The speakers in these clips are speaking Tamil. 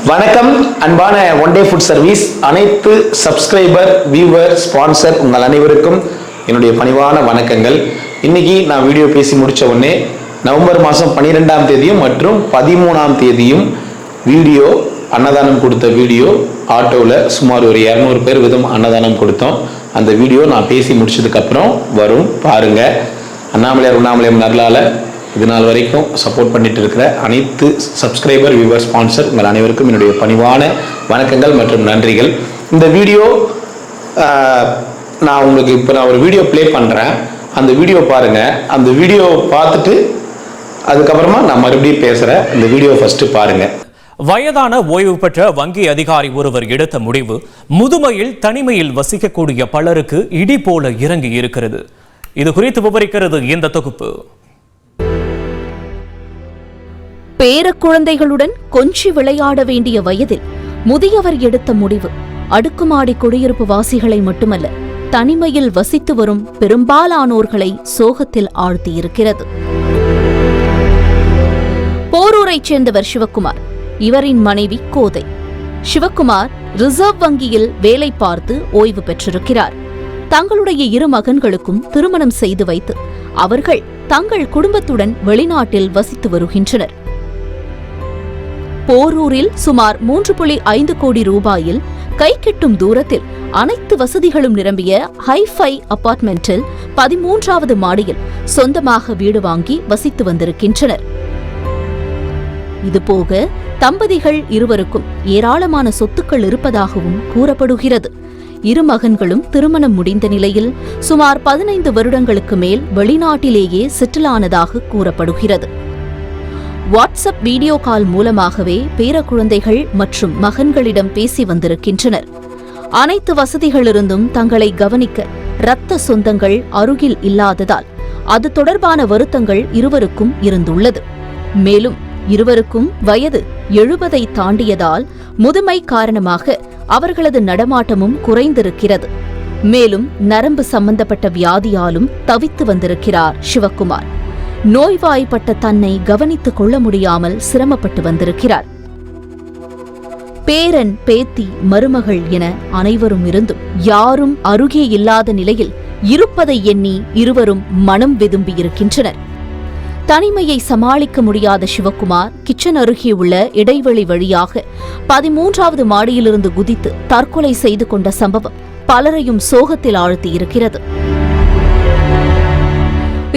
வணக்கம் அன்பான ஒன் டே ஃபுட் சர்வீஸ் அனைத்து சப்ஸ்கிரைபர் வியூவர் ஸ்பான்சர் உங்கள் அனைவருக்கும் என்னுடைய பணிவான வணக்கங்கள். இன்னைக்கு நான் வீடியோ பேசி முடிச்ச உடனே நவம்பர் மாதம் 12ஆம் தேதியும் மற்றும் 13ஆம் தேதியும் வீடியோ அன்னதானம் கொடுத்த வீடியோ ஆட்டோவில் சுமார் ஒரு 200 பேர் விதம் அன்னதானம் கொடுத்தோம். அந்த வீடியோ நான் பேசி முடிச்சதுக்கப்புறம் வரும் பாருங்க. அண்ணாமலையார் உண்ணாமலையம் நல்லால இது நாள் வரைக்கும் சப்போர்ட் பண்ணிட்டு இருக்கிற அனைத்து சப்ஸ்கிரைபர் வியூவர் ஸ்பான்சர் உங்கள் அனைவருக்கும் என்னுடைய பணிவான வணக்கங்கள் மற்றும் நன்றிகள். இந்த வீடியோ நான் உங்களுக்கு இப்போ நான் ஒரு வீடியோ ப்ளே பண்ணுறேன். அந்த வீடியோ பாருங்க. அந்த வீடியோ பார்த்துட்டு அதுக்கப்புறமா நான் மறுபடியும் பேசுகிறேன். இந்த வீடியோ ஃபர்ஸ்ட் பாருங்க. வயதான ஓய்வு பெற்ற வங்கி அதிகாரி ஒருவர் எடுத்த முடிவு முதுமையில் தனிமையில் வசிக்கக்கூடிய பலருக்கு இடி போல இறங்கி இருக்கிறது. இது குறித்து விவரிக்கிறது இந்த தொகுப்பு. பேர குழந்தைகளுடன் கொஞ்சி விளையாட வேண்டிய வயதில் முதியவர் எடுத்த முடிவு அடுக்குமாடி குடியிருப்பு வாசிகளை மட்டுமல்ல, தனிமையில் வசித்து வரும் பெரும்பாலானோர்களை சோகத்தில் ஆழ்த்தியிருக்கிறது. போரூரைச் சேர்ந்தவர் சிவக்குமார். இவரின் மனைவி கோதை. சிவக்குமார் ரிசர்வ் வங்கியில் வேலை பார்த்து ஓய்வு பெற்றிருக்கிறார். தங்களுடைய 2 மகன்களுக்கும் திருமணம் செய்து வைத்து அவர்கள் தங்கள் குடும்பத்துடன் வெளிநாட்டில் வசித்து வருகின்றனர். போரூரில் சுமார் 3.5 கோடி ரூபாயில் கை கெட்டும் தூரத்தில் அனைத்து வசதிகளும் நிரம்பிய ஹைஃபை அபார்ட்மெண்டில் 13வது மாடியில் சொந்தமாக வீடு வாங்கி வசித்து வந்திருக்கின்றனர். இதுபோக தம்பதிகள் இருவருக்கும் ஏராளமான சொத்துக்கள் இருப்பதாகவும் கூறப்படுகிறது. 2 மகன்களும் திருமணம் முடிந்த நிலையில் சுமார் 15 வருடங்களுக்கு மேல் வெளிநாட்டிலேயே செட்டில் ஆனதாக கூறப்படுகிறது. வாட்ஸ்அப் வீடியோ கால் மூலமாகவே பேர குழந்தைகள் மற்றும் மகன்களிடம் பேசி வந்திருக்கின்றனர். அனைத்து வசதிகளிருந்தும் தங்களை கவனிக்க இரத்த சொந்தங்கள் அருகில் இல்லாததால் அது தொடர்பான வருத்தங்கள் இருவருக்கும் இருந்துள்ளது. மேலும் இருவருக்கும் வயது 70ஐ தாண்டியதால் முதுமை காரணமாக அவர்களது நடமாட்டமும் குறைந்திருக்கிறது. மேலும் நரம்பு சம்பந்தப்பட்ட வியாதியாலும் தவித்து வந்திருக்கிறார் சிவக்குமார். நோய்வாய்ப்பட்ட தன்னை கவனித்துக் கொள்ள முடியாமல் சிரமப்பட்டு வந்திருக்கிறார். பேரன், பேத்தி, மருமகள் என அனைவரும் இருந்தும் யாரும் அருகே இல்லாத நிலையில் இருப்பதை எண்ணி இருவரும் மனம் வெதும்பியிருக்கின்றனர். தனிமையை சமாளிக்க முடியாத சிவக்குமார் கிச்சன் அருகே உள்ள இடைவெளி வழியாக 13வது மாடியிலிருந்து குதித்து தற்கொலை செய்து கொண்ட சம்பவம் பலரையும் சோகத்தில் ஆழ்த்தியிருக்கிறது.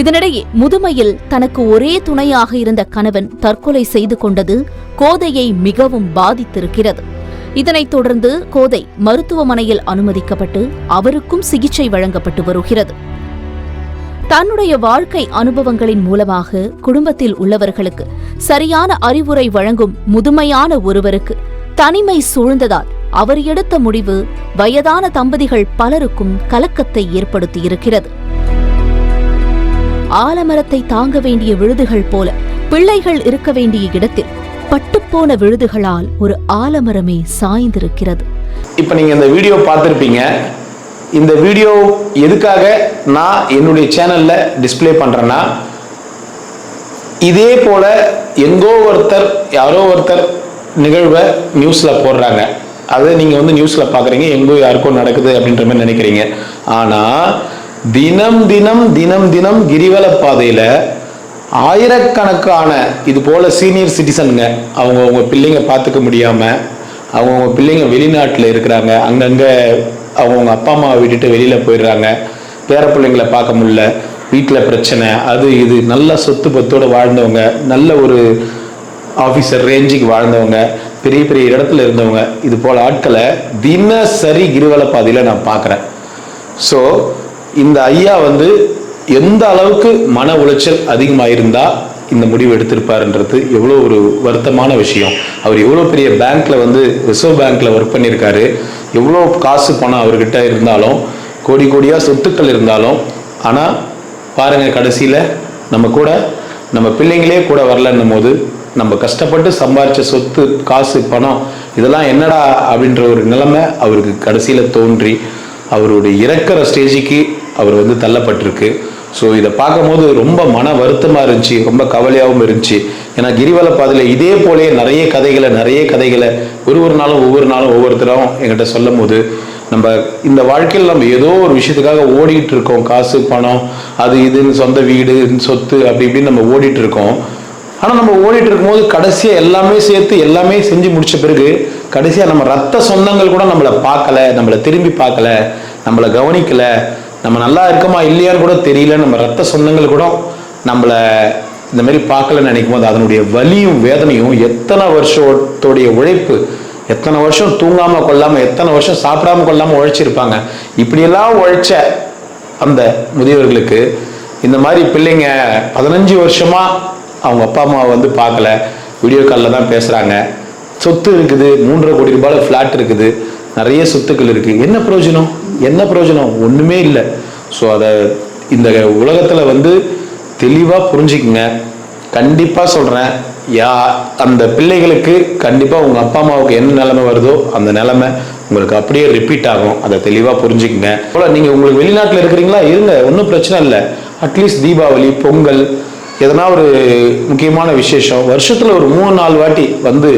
இதனிடையே முதுமையில் தனக்கு ஒரே துணையாக இருந்த கணவன் தற்கொலை செய்து கொண்டது கோதையை மிகவும் பாதித்திருக்கிறது. இதனைத் தொடர்ந்து கோதை மருத்துவமனையில் அனுமதிக்கப்பட்டு அவருக்கும் சிகிச்சை வழங்கப்பட்டு வருகிறது. தன்னுடைய வாழ்க்கை அனுபவங்களின் மூலமாக குடும்பத்தில் உள்ளவர்களுக்கு சரியான அறிவுரை வழங்கும் முதுமையான ஒருவருக்கு தனிமை சூழ்ந்ததால் அவர் எடுத்த முடிவு வயதான தம்பதிகள் பலருக்கும் கலக்கத்தை ஏற்படுத்தியிருக்கிறது. ஆலமரத்தை தாங்க வேண்டிய விழுதுகள் போல பிள்ளைகள் இருக்க வேண்டிய இடத்தில் பட்டுப்போன விழுதுகளால் ஒரு ஆலமரமே சாய்ந்திருக்கிறது. இப்ப நீங்க இந்த வீடியோ பார்த்திருப்பீங்க. இந்த வீடியோ எதுக்காக நான் என்னுடைய சேனல்ல டிஸ்பிளே பண்றேன்னா, இதே போல எங்கோ யாரோ ஒருத்தர் நிகழ்வை நியூஸ்ல போடுறாங்க. அதை நீங்க நியூஸ்ல பாக்குறீங்க, எங்கோ யாருக்கோ நடக்குது அப்படின்ற மாதிரி நினைக்கிறீங்க. ஆனா தினம் தினம் கிரிவல பாதையில ஆயிரக்கணக்கான இது போல சீனியர் சிட்டிசனுங்க அவங்க பிள்ளைங்க பார்த்துக்க முடியாம அவங்க பிள்ளைங்க வெளிநாட்டில் இருக்கிறாங்க. அங்கங்க அவங்க அப்பா அம்மாவை விட்டுட்டு வெளியில போயிடுறாங்க. பேர பிள்ளைங்களை பார்க்க முடியல, வீட்டில் பிரச்சனை, அது இது. நல்ல சொத்து பத்தோடு வாழ்ந்தவங்க, நல்ல ஒரு ஆஃபீஸர் ரேஞ்சுக்கு வாழ்ந்தவங்க, பெரிய பெரிய இடத்துல இருந்தவங்க, இது போல ஆட்களை தினசரி கிரிவல பாதையில நான் பார்க்குறேன். ஸோ இந்த ஐயா எந்த அளவுக்கு மன உளைச்சல் அதிகமாயிருந்தா இந்த முடிவு எடுத்திருப்பாருன்றது எவ்வளோ ஒரு வருத்தமான விஷயம். அவர் எவ்வளோ பெரிய பேங்க்ல ரிசர்வ் பேங்க்ல ஒர்க் பண்ணியிருக்காரு. எவ்வளோ காசு பணம் அவர்கிட்ட இருந்தாலும், கோடி கோடியா சொத்துக்கள் இருந்தாலும், ஆனால் பாருங்க கடைசியில் நம்ம பிள்ளைங்களே கூட வரலன்னும் போது நம்ம கஷ்டப்பட்டு சம்பாரிச்ச சொத்து, காசு, பணம் இதெல்லாம் என்னடா அப்படின்ற ஒரு நிலைமை அவருக்கு கடைசியில் தோன்றி அவருடைய இறக்கிற ஸ்டேஜுக்கு அவர் தள்ளப்பட்டிருக்கு. ஸோ இதை பார்க்கும்போது ரொம்ப மன வருத்தமாக இருந்துச்சு, ரொம்ப கவலையாகவும் இருந்துச்சு. ஏன்னா கிரிவல பாதையில் இதே போலே நிறைய கதைகளை ஒவ்வொரு நாளும் ஒவ்வொருத்தரும் என்கிட்ட சொல்லும் போது, நம்ம இந்த வாழ்க்கையில் நம்ம ஏதோ ஒரு விஷயத்துக்காக ஓடிட்டு இருக்கோம். காசு, பணம், அது இதுன்னு, சொந்த வீடு, சொத்து, அப்படி இப்படின்னு நம்ம ஓடிட்டு இருக்கோம். ஆனால் நம்ம ஓடிட்டு இருக்கும்போது கடைசியாக எல்லாமே சேர்த்து எல்லாமே செஞ்சு முடிச்ச பிறகு கடைசியாக நம்ம ரத்த சொந்தங்கள் கூட நம்மளை பார்க்கல, நம்மளை திரும்பி பார்க்கல, நம்மளை கவனிக்கல, நம்ம நல்லா இருக்கோமா இல்லையான்னு கூட தெரியல, நம்ம ரத்த சொந்தங்கள் கூட நம்மளை இந்த மாதிரி பார்க்கலன்னு நினைக்கும் போது அதனுடைய வலியும் வேதனையும், எத்தனை வருஷத்தோடைய உழைப்பு, எத்தனை வருஷம் தூங்காமல் கொள்ளாமல், எத்தனை வருஷம் சாப்பிடாம கொள்ளாமல் உழைச்சிருப்பாங்க. இப்படியெல்லாம் உழைச்ச அந்த முதியவர்களுக்கு இந்த மாதிரி பிள்ளைங்க 15 வருஷமா அவங்க அப்பா அம்மாவை வந்து பார்க்கல, வீடியோ காலில் தான் பேசுகிறாங்க. சொத்து இருக்குது, 3.5 கோடி ரூபாயில் ஃப்ளாட் இருக்குது, நிறைய சொத்துக்கள் இருக்குது. என்ன பிரயோஜனம்? ஒன்றுமே இல்லை. ஸோ அதை இந்த உலகத்தில் வந்து தெளிவாக புரிஞ்சுக்குங்க. கண்டிப்பாக சொல்கிறேன், அந்த பிள்ளைகளுக்கு கண்டிப்பாக உங்கள் அப்பா அம்மாவுக்கு என்ன நிலைமை வருதோ அந்த நிலைமை உங்களுக்கு அப்படியே ரிப்பீட் ஆகும். அதை தெளிவாக புரிஞ்சுக்குங்க. போல் நீங்கள் உங்களுக்கு வெளிநாட்டில் இருக்கிறீங்களா, இருங்க, ஒன்றும் பிரச்சனை இல்லை. அட்லீஸ்ட் தீபாவளி, பொங்கல், எதனா ஒரு முக்கியமான விசேஷம் வருஷத்தில் ஒரு 3-4 வாட்டி வந்து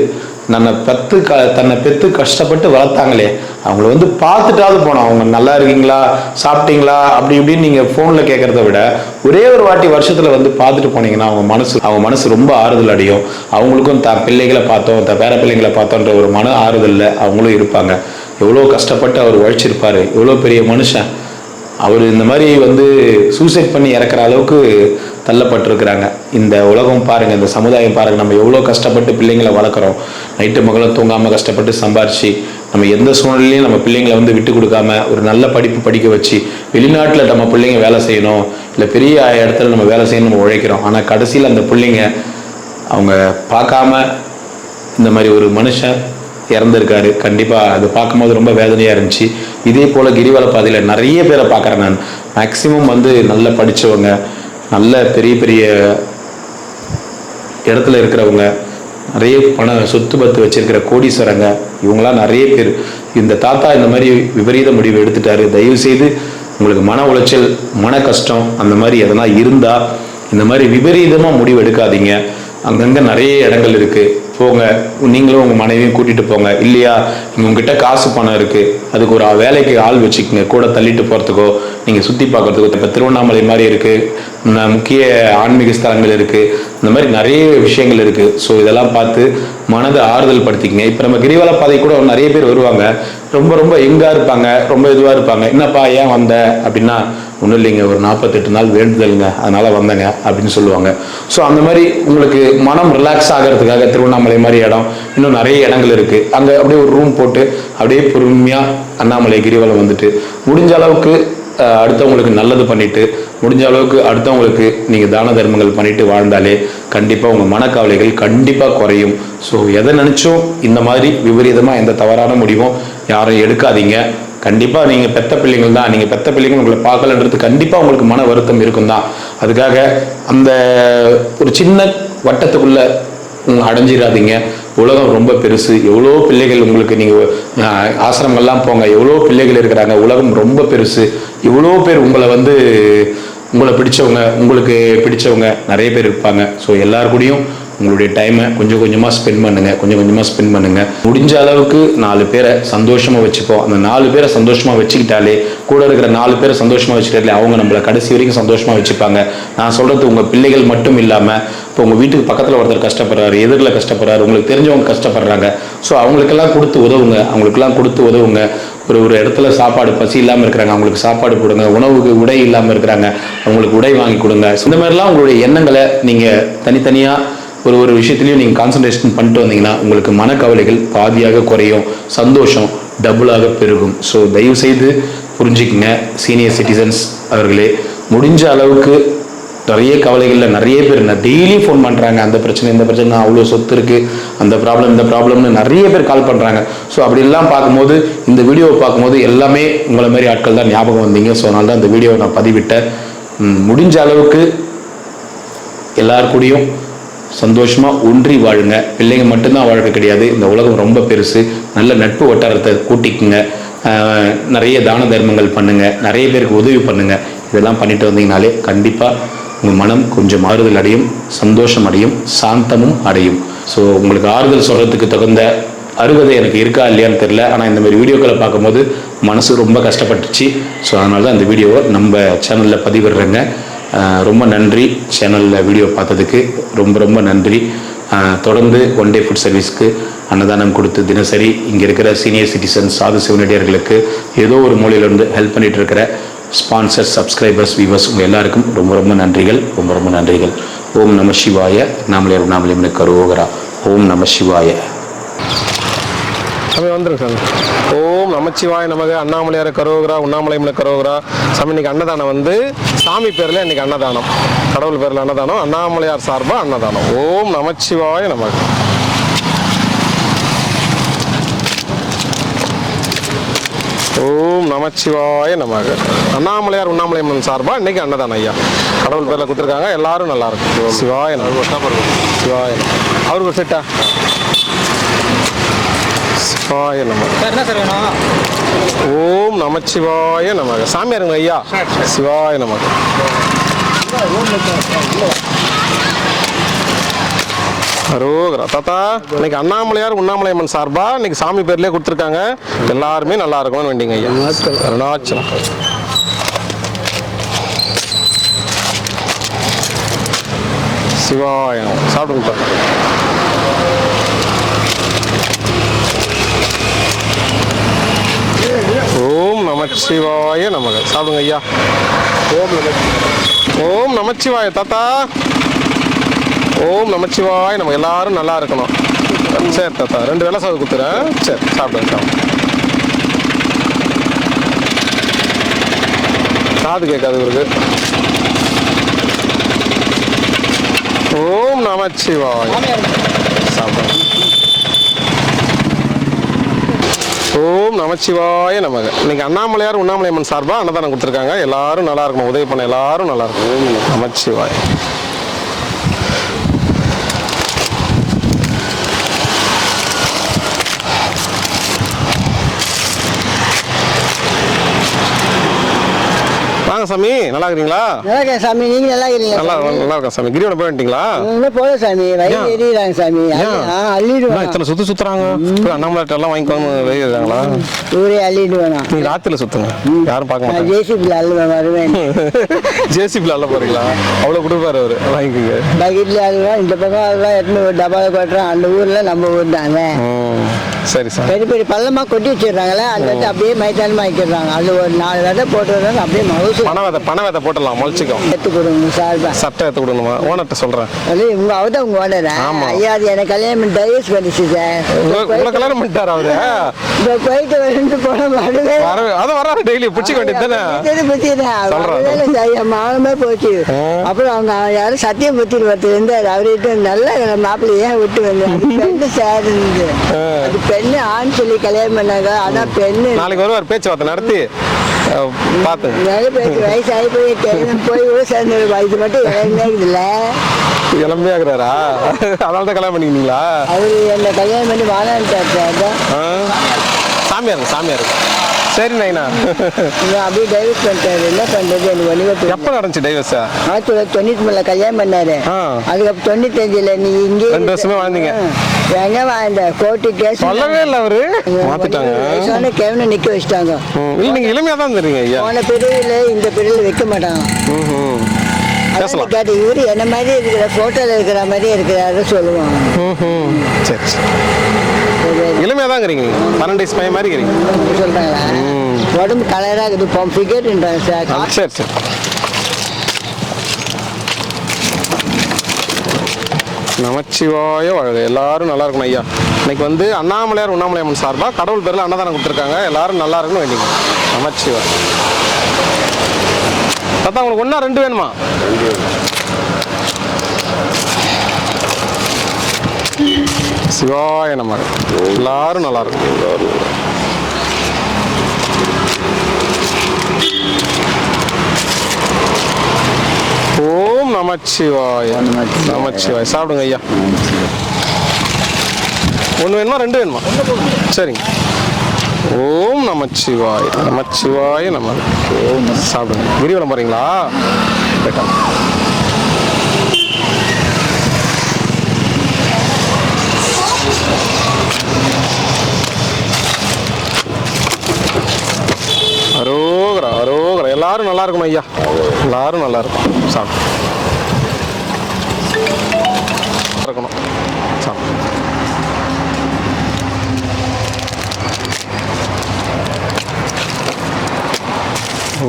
தன்னை பெற்று கஷ்டப்பட்டு வளர்த்தாங்களே அவங்கள வந்து பார்த்துட்டாவது போனோம். அவங்க நல்லா இருக்கீங்களா, சாப்பிட்டீங்களா, அப்படி இப்படின்னு நீங்கள் ஃபோனில் கேட்குறத விட ஒரே ஒரு வாட்டி வருஷத்தில் வந்து பார்த்துட்டு போனீங்கன்னா அவங்க மனசு ரொம்ப ஆறுதல் அடையும். அவங்களுக்கும் பிள்ளைகளை பார்த்தோம், பேர பிள்ளைங்களை பார்த்தோன்ற ஒரு மன ஆறுதலில் அவங்களும் இருப்பாங்க. எவ்வளோ கஷ்டப்பட்டு அவர் உழைச்சிருப்பார், எவ்வளோ பெரிய மனுஷன் அவர். இந்த மாதிரி வந்து சூசைட் பண்ணி இறக்குற அளவுக்கு தள்ளப்பட்டிருக்கிறாங்க. இந்த உலகம் பாருங்கள், இந்த சமுதாயம் பாருங்கள், நம்ம எவ்வளோ கஷ்டப்பட்டு பிள்ளைங்களை வளர்க்குறோம். நைட்டு மகளும் தூங்காமல் கஷ்டப்பட்டு சம்பாரிச்சு நம்ம எந்த சூழ்நிலையும் நம்ம பிள்ளைங்களை வந்து விட்டு கொடுக்காம ஒரு நல்ல படிப்பு படிக்க வச்சு வெளிநாட்டில் நம்ம பிள்ளைங்க வேலை செய்யணும், இல்லை பெரிய இடத்துல நம்ம வேலை செய்யணும் நம்ம உழைக்கிறோம். ஆனால் கடைசியில் அந்த பிள்ளைங்க அவங்க பார்க்காம இந்த மாதிரி ஒரு மனுஷன் இறந்துருக்காரு. கண்டிப்பாக அது பார்க்கும்போது ரொம்ப வேதனையாக இருந்துச்சு. இதே போல் கிரிவல பாதையில் நிறைய பேரை பார்க்குறேன் நான். மேக்சிமம் வந்து நல்ல படித்தவங்க, நல்ல பெரிய பெரிய இடத்துல இருக்கிறவங்க, நிறைய சொத்து பத்து வச்சிருக்கிற கோடீஸ்வரங்க, இவங்களாம் நிறைய பேர். இந்த தாத்தா இந்த மாதிரி விபரீத முடிவு எடுத்துட்டாரு. தயவு செய்து உங்களுக்கு மன உளைச்சல், மன கஷ்டம் அந்த மாதிரி எதனா இருந்தால் இந்த மாதிரி விபரீதமாக முடிவு எடுக்காதீங்க. அங்கங்கே நிறைய இடங்கள் இருக்குது, போங்க. நீங்களும் உங்கள் மனைவியும் கூட்டிகிட்டு போங்க. இல்லையா, உங்ககிட்ட காசு பணம் இருக்குது, அதுக்கு ஒரு வேலைக்கு ஆள் வச்சுக்கோங்க, கூட தள்ளிட்டு போகிறதுக்கோ நீங்கள் சுற்றி பார்க்குறதுக்கோ. இப்போ திருவண்ணாமலை மாதிரி இருக்குது, முக்கிய ஆன்மீக ஸ்தலங்கள் இருக்குது, இந்த மாதிரி நிறைய விஷயங்கள் இருக்குது. ஸோ இதெல்லாம் பார்த்து மனதை ஆறுதல் படுத்திக்கங்க. இப்போ நம்ம கிரிவல பாதை கூட நிறைய பேர் வருவாங்க, ரொம்ப எங்காக இருப்பாங்க, ரொம்ப இதுவாக இருப்பாங்க. என்னப்பா ஏன் வந்த அப்படின்னா, ஒன்றும் இல்லைங்க, ஒரு 48 நாள் வேண்டுதலுங்க, அதனால் வந்தேங்க அப்படின்னு சொல்லுவாங்க. ஸோ அந்த மாதிரி உங்களுக்கு மனம் ரிலாக்ஸ் ஆகிறதுக்காக திருவண்ணாமலை மாதிரி இடம், இன்னும் நிறைய இடங்கள் இருக்குது. அங்கே அப்படியே ஒரு ரூம் போட்டு அப்படியே பொறுமையாக அண்ணாமலை கிரிவலம் வந்துட்டு முடிஞ்ச அளவுக்கு அடுத்தவங்களுக்கு நல்லது பண்ணிட்டு, முடிஞ்ச அளவுக்கு அடுத்தவங்களுக்கு நீங்கள் தான தர்மங்கள் பண்ணிட்டு வாழ்ந்தாலே கண்டிப்பாக உங்கள் மனக்கவலைகள் கண்டிப்பாக குறையும். ஸோ எதை நினச்சோம் இந்த மாதிரி விபரீதமாக எந்த தவறான முடிவும் யாரும் எடுக்காதீங்க. கண்டிப்பாக நீங்கள் பெத்த பிள்ளைங்கள் தான், நீங்கள் பெத்த பிள்ளைங்கள் உங்களை பார்க்கலன்றது கண்டிப்பாக உங்களுக்கு மன வருத்தம் இருக்கும் தான். அதுக்காக அந்த ஒரு சின்ன வட்டத்துக்குள்ளே அடைஞ்சிடாதீங்க. உலகம் ரொம்ப பெருசு, எவ்வளோ பிள்ளைகள் உங்களுக்கு, நீங்கள் ஆசிரமங்கள்லாம் போங்க, எவ்வளோ பிள்ளைகள் இருக்கிறாங்க. உலகம் ரொம்ப பெருசு, இவ்வளோ பேர் உங்களை பிடிச்சவங்க, உங்களுக்கு பிடிச்சவங்க நிறைய பேர் இருப்பாங்க. ஸோ எல்லாருக்கூடையும் உங்களுடைய டைமை கொஞ்சம் கொஞ்சமாக ஸ்பெண்ட் பண்ணுங்கள். முடிஞ்ச அளவுக்கு 4 பேரை சந்தோஷமாக வச்சுப்போம். அந்த 4 பேரை சந்தோஷமாக வச்சுக்கிட்டாலே, கூட இருக்கிற 4 பேரை சந்தோஷமாக வச்சுக்கிட்டாலே அவங்க நம்மளை கடைசி வரைக்கும் சந்தோஷமாக வச்சுப்பாங்க. நான் சொல்கிறது உங்கள் பிள்ளைகள் மட்டும் இல்லாமல், இப்போ உங்கள் வீட்டுக்கு பக்கத்தில் ஒருத்தர் கஷ்டப்படுறாரு, எதிரில் கஷ்டப்படுறாரு, உங்களுக்கு தெரிஞ்சவங்க கஷ்டப்படுறாங்க. ஸோ அவங்களுக்கெல்லாம் கொடுத்து உதவுங்க. ஒரு இடத்துல சாப்பாடு பசி இல்லாமல் இருக்கிறாங்க, அவங்களுக்கு சாப்பாடு கொடுங்க. உணவுக்கு உடை இல்லாமல் இருக்கிறாங்க, அவங்களுக்கு உடை வாங்கி கொடுங்க. இந்த மாதிரிலாம் உங்களுடைய எண்ணங்களை நீங்கள் தனித்தனியாக ஒரு விஷயத்துலையும் நீங்கள் கான்சன்ட்ரேஷன் பண்ணிட்டு வந்தீங்கன்னா உங்களுக்கு மனக்கவலைகள் பாதியாக குறையும், சந்தோஷம் டபுளாக பெருகும். ஸோ தயவு செய்து புரிஞ்சுக்குங்க சீனியர் சிட்டிசன்ஸ் அவர்களே. முடிஞ்ச அளவுக்கு நிறைய கவலைகளில் நிறைய பேர் டெய்லி ஃபோன் பண்ணுறாங்க, அந்த பிரச்சனை இந்த பிரச்சனை, அவ்வளோ சொத்து இருக்குது, அந்த ப்ராப்ளம் இந்த ப்ராப்ளம்னு நிறைய பேர் கால் பண்ணுறாங்க. ஸோ அப்படிலாம் பார்க்கும்போது, இந்த வீடியோவை பார்க்கும்போது எல்லாமே உங்களை மாதிரி ஆட்கள் தான் ஞாபகம் வந்தீங்க. ஸோ அதனால தான் இந்த வீடியோவை நான் பதிவிட்டேன். முடிஞ்ச அளவுக்கு எல்லாருக்கூடையும் சந்தோஷமாக ஒன்றி வாழுங்க. பிள்ளைங்க மட்டும்தான் வாழ்க்கை கிடையாது, இந்த உலகம் ரொம்ப பெருசு. நல்ல நட்பு வட்டாரத்தை கூட்டிக்குங்க. நிறைய தான தர்மங்கள் பண்ணுங்கள், நிறைய பேருக்கு உதவி பண்ணுங்கள். இதெல்லாம் பண்ணிட்டு வந்தீங்கனாலே கண்டிப்பாக உங்கள் மனம் கொஞ்சம் ஆறுதல் அடையும், சந்தோஷம் அடையும், சாந்தமும் அடையும். ஸோ உங்களுக்கு ஆறுதல் சொல்கிறதுக்கு தகுந்த அருகதை எனக்கு இருக்கா இல்லையான்னு தெரில. ஆனால் இந்த மாதிரி வீடியோக்களை பார்க்கும்போது மனசு ரொம்ப கஷ்டப்பட்டுச்சு. ஸோ அதனால தான் இந்த வீடியோவை நம்ம சேனலில் பதிவிடுறேங்க. ரொம்ப நன்றி சேனலில் வீடியோ பார்த்ததுக்கு, ரொம்ப ரொம்ப நன்றி. தொடர்ந்து ஒன் டே ஃபுட் சர்வீஸ்க்கு அன்னதானம் கொடுத்து தினசரி இங்கே இருக்கிற சீனியர் சிட்டிசன்ஸ், சாது சிவனடியார்களுக்கு ஏதோ ஒரு மூலையிலிருந்து ஹெல்ப் பண்ணிகிட்டு இருக்கிற ஸ்பான்சர்ஸ், சப்ஸ்கிரைபர்ஸ், வியூவர்ஸ் உங்கள் எல்லாருக்கும் ரொம்ப ரொம்ப நன்றிகள், ரொம்ப ரொம்ப நன்றிகள். ஓம் நம சிவாய. நாமளே கரோகரா. ஓம் நம சிவாய. சாமி வந்துருங்க சாமி. ஓம் நமச்சிவாய நமக. அண்ணாமலையார் கரோகரா, உண்ணாமலை கரோகரா. சாமி இன்னைக்கு அன்னதானம் வந்து சாமி பேரில் இன்னைக்கு அன்னதானம், கடவுள் பேரில் அன்னதானம், அண்ணாமலையார் சார்பாக அன்னதானம். ஓம் நமச்சிவாய நமக. ஓம் நமச்சிவாய நமக. அண்ணாமலையார் உண்ணாமலை சார்பாக இன்னைக்கு அன்னதானம் ஐயா, கடவுள் பேரில் கொடுத்துருக்காங்க. எல்லாரும் நல்லா இருக்கும். சிவாய நமக. சிவாய அவருக்கு செட்டா. சிவாய நமக. என்ன சார் வேணும்? ஓம் நமச்சிவாய நமக. சாமியாருங்க ஐயா. சிவாய நமக. அரோகரா. தாத்தா இன்னைக்கு அண்ணாமலையார் உண்ணாமலை அம்மன் சார்பா இன்னைக்கு சாமி பேர்லயே கொடுத்துருக்காங்க. எல்லாருமே நல்லா இருக்கும்னு வேண்டிங்க ஐயா. அருணாச்சலம். சிவாய நமக. சாப்பிடுங்க. ஓம் நமச்சிவாய நமக. சாப்பிடுங்க ஐயா. ஓம் நமச்சிவாய. தாத்தா ஓம் நமச்சிவாய நம்ம எல்லாரும் நல்லா இருக்கணும். சரி தாத்தா, 2 வேளை சாப்பிட்டு கொடுத்துறேன். சரி சாப்பிடுங்க. காது கேட்காது இவருக்கு. ஓம் நமச்சிவாய. சாப்பிடுங்க. ஓம் நமச்சிவாய நமக. இன்னைக்கு அண்ணாமலையார் உண்ணாமலை அம்மன் சார்பா அன்னதானம் கொடுத்துருக்காங்க. எல்லாரும் நல்லா இருக்கணும், உதவி பண்ண எல்லாரும் நல்லா இருக்கும். ஓம் நமச்சிவாய. வாங்க சாமி, நல்லா இருக்கிறீங்களா? நல்லா இருக்கேன் சாமி, நீங்க நல்லா இருக்கீங்க? நல்லா இருக்கேன் சாமி. கிரிவலம் போயிட்டீங்களா? இன்னும் போல சாமி, வயிறு எரியுறாங்க சாமி. அள்ளிடுவேன். இத்தனை சுத்துறாங்க. அண்ணாமலை எல்லாம் வாங்கிக்கோங்க. வெயிறாங்களா? ஊரே அள்ளிடுவேன். நீங்க ராத்திரில சுத்துங்க, யாரும் பார்க்க மாட்டாங்க. ஜேசிபில அள்ளுவேன், வருவேன். ஜேசிபில அள்ள போறீங்களா? அவ்வளவு கொடுப்பாரு அவரு, வாங்கிக்கோங்க. பக்கெட்ல அள்ளுவேன், இந்த பக்கம் அள்ளுவேன், எத்தனை ஒரு டப்பாவை கொட்டுறேன். அந்த ஊர்ல நம்ம ஊர் தானே. சரி சார். பெரிய பெரிய பள்ளமா கொட்டி வச்சிடுறாங்களே, அந்த இடத்த அப்படியே மைதானமா ஆக்கிடுறாங்க. அது ஒரு 4 விதை போட்டு வர்றாங்க, அப்படியே மகசூல். பண விதை போட்டலாம், முளைச்சிக்கும். எடுத்து கொடுங்க சார்பா. சட்டை எடுத்து கொடுக்கணுமா? ஓனர்கிட்ட சொல்றேன். உங்க அவதான் உங்க ஓனர். ஐயா அது எனக்கு கல்யாணம் டைவர்ஸ் பண்ணிச்சு சார். உங்களை கல்யாணம் பண்ணிட்டாரு அவரு? இப்போ போயிட்டு வந்து போன அது வராரு டெய்லி பிடிச்சிக்க வேண்டியது தானே. மானமே போச்சு. அப்புறம் அவங்க யாரும் சத்தியம் புத்திட்டு ஒருத்தர் இருந்தாரு, அவர்கிட்ட நல்ல மாப்பிள்ளை ஏன் விட்டு வந்தாரு. பெண்ணு சார் இருந்து அது பெண்ணு ஆண் சொல்லி கல்யாணம் பண்ணாங்க. அதான் பெண்ணு. நாளைக்கு வருவார், பேச்சுவார்த்தை நடத்தி பார்த்து. நிறைய பேருக்கு வயசாகி போய் போய் கூட சேர்ந்து வயசு மட்டும் இளமையா இருக்குதுல்ல. இளமையா இருக்கிறாரா? அதனால தான் கல்யாணம் பண்ணிக்கிட்டீங்களா? அவரு என்ன கல்யாணம் பண்ணி வாழான்ட்டாரு. சாமியார். சரி நைனா. அப்படியே டைவர்ஸ் பண்ணிட்டாரு. என்ன பண்றது? எனக்கு ஒண்ணு. எப்ப நடந்துச்சு டைவர்ஸ்? 1993 கல்யாணம் பண்ணாரு. அதுக்கப்புறம் 95 நீ இங்கே 2 வருஷமே வாழ்ந்தீங்க. எங்க வாழ்ந்த கோர்ட்டு கேஸ் சொல்லவே இல்லை அவரு. மாத்திட்டாங்க. கேவன நிக்க வச்சுட்டாங்க. நீங்க இளமையா தான் தெரியுங்க ஐயா. போன பிரிவுல இந்த பிரிவுல வைக்க மாட்டாங்க. கேட்டு இவரு என்ன மாதிரி இருக்கிற போட்டோல இருக்கிற மாதிரி இருக்கிறாரு சொல்லுவாங்க. சரி இளமையா தான் இருக்கிறீங்க, 12 வயசு பையன் மாதிரி இருக்கிறீங்க சொல்றாங்களா? உடம்பு கலரா இருக்குது, ஃபிகர்ன்றாங்க சார். சரி சரி. நமச்சிவாய வாழ்க. எல்லாரும் நல்லா இருக்கணும் ஐயா. இன்னைக்கு வந்து அண்ணாமலையார் உண்ணாமலை அம்மன் சார்பா கடவுள் பேர்ல அன்னதானம் கொடுத்துருக்காங்க. எல்லாரும் நல்லா இருக்கணும் வேண்டிங்க. நமச்சிவாய. தாத்தா உங்களுக்கு 1 2 வேணுமா? சிவாய நம. எல்லாரும் நல்லா இருக்கும். ஓம் நமச்சிவாய. நமச்சிவாய. சாப்பிடுங்க ஐயா. 1 வேணுமா 2 வேணுமா? சரிங்க. ஓம் நமச்சிவாய நமச்சிவாய நம. சாப்பிடுங்க. கிரிவலம் போறீங்களா? கேட்டால் அரோகரா அரோகரா. எல்லாரும் நல்லா இருக்கணும் ஐயா, எல்லாரும் நல்லா இருக்கும். சாப்பிடு இருக்கணும். சாப்பிடு.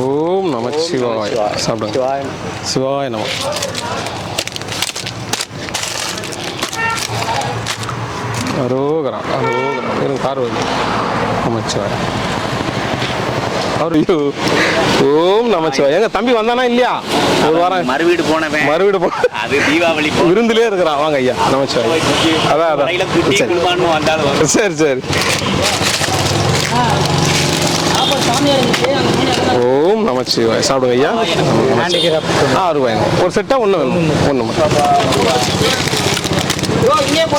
ஓம் நமச்சிவாய. சாப்பிடுங்க. சிவாய நம. அரோகரா அரோகரா. வெறும் கார் வருது. நமச்சிவாய. ஓம் நமச்சிவாய. எங்க தம்பி வந்தானா இல்லையா? ஒரு வாரம் மறுவீடு போனவன். மறுவீடு போ. அது தீபாவளி விருந்திலே இருக்கிறான். வாங்க ஐயா. நமச்சிவாய. அதான் அதான். சரி சரி. ஓம் நமச்சிவாய. சாப்பிடுங்க ஐயா. ரூபாய் ஒரு செட்டா ஒன்று வேணும். ஒன்று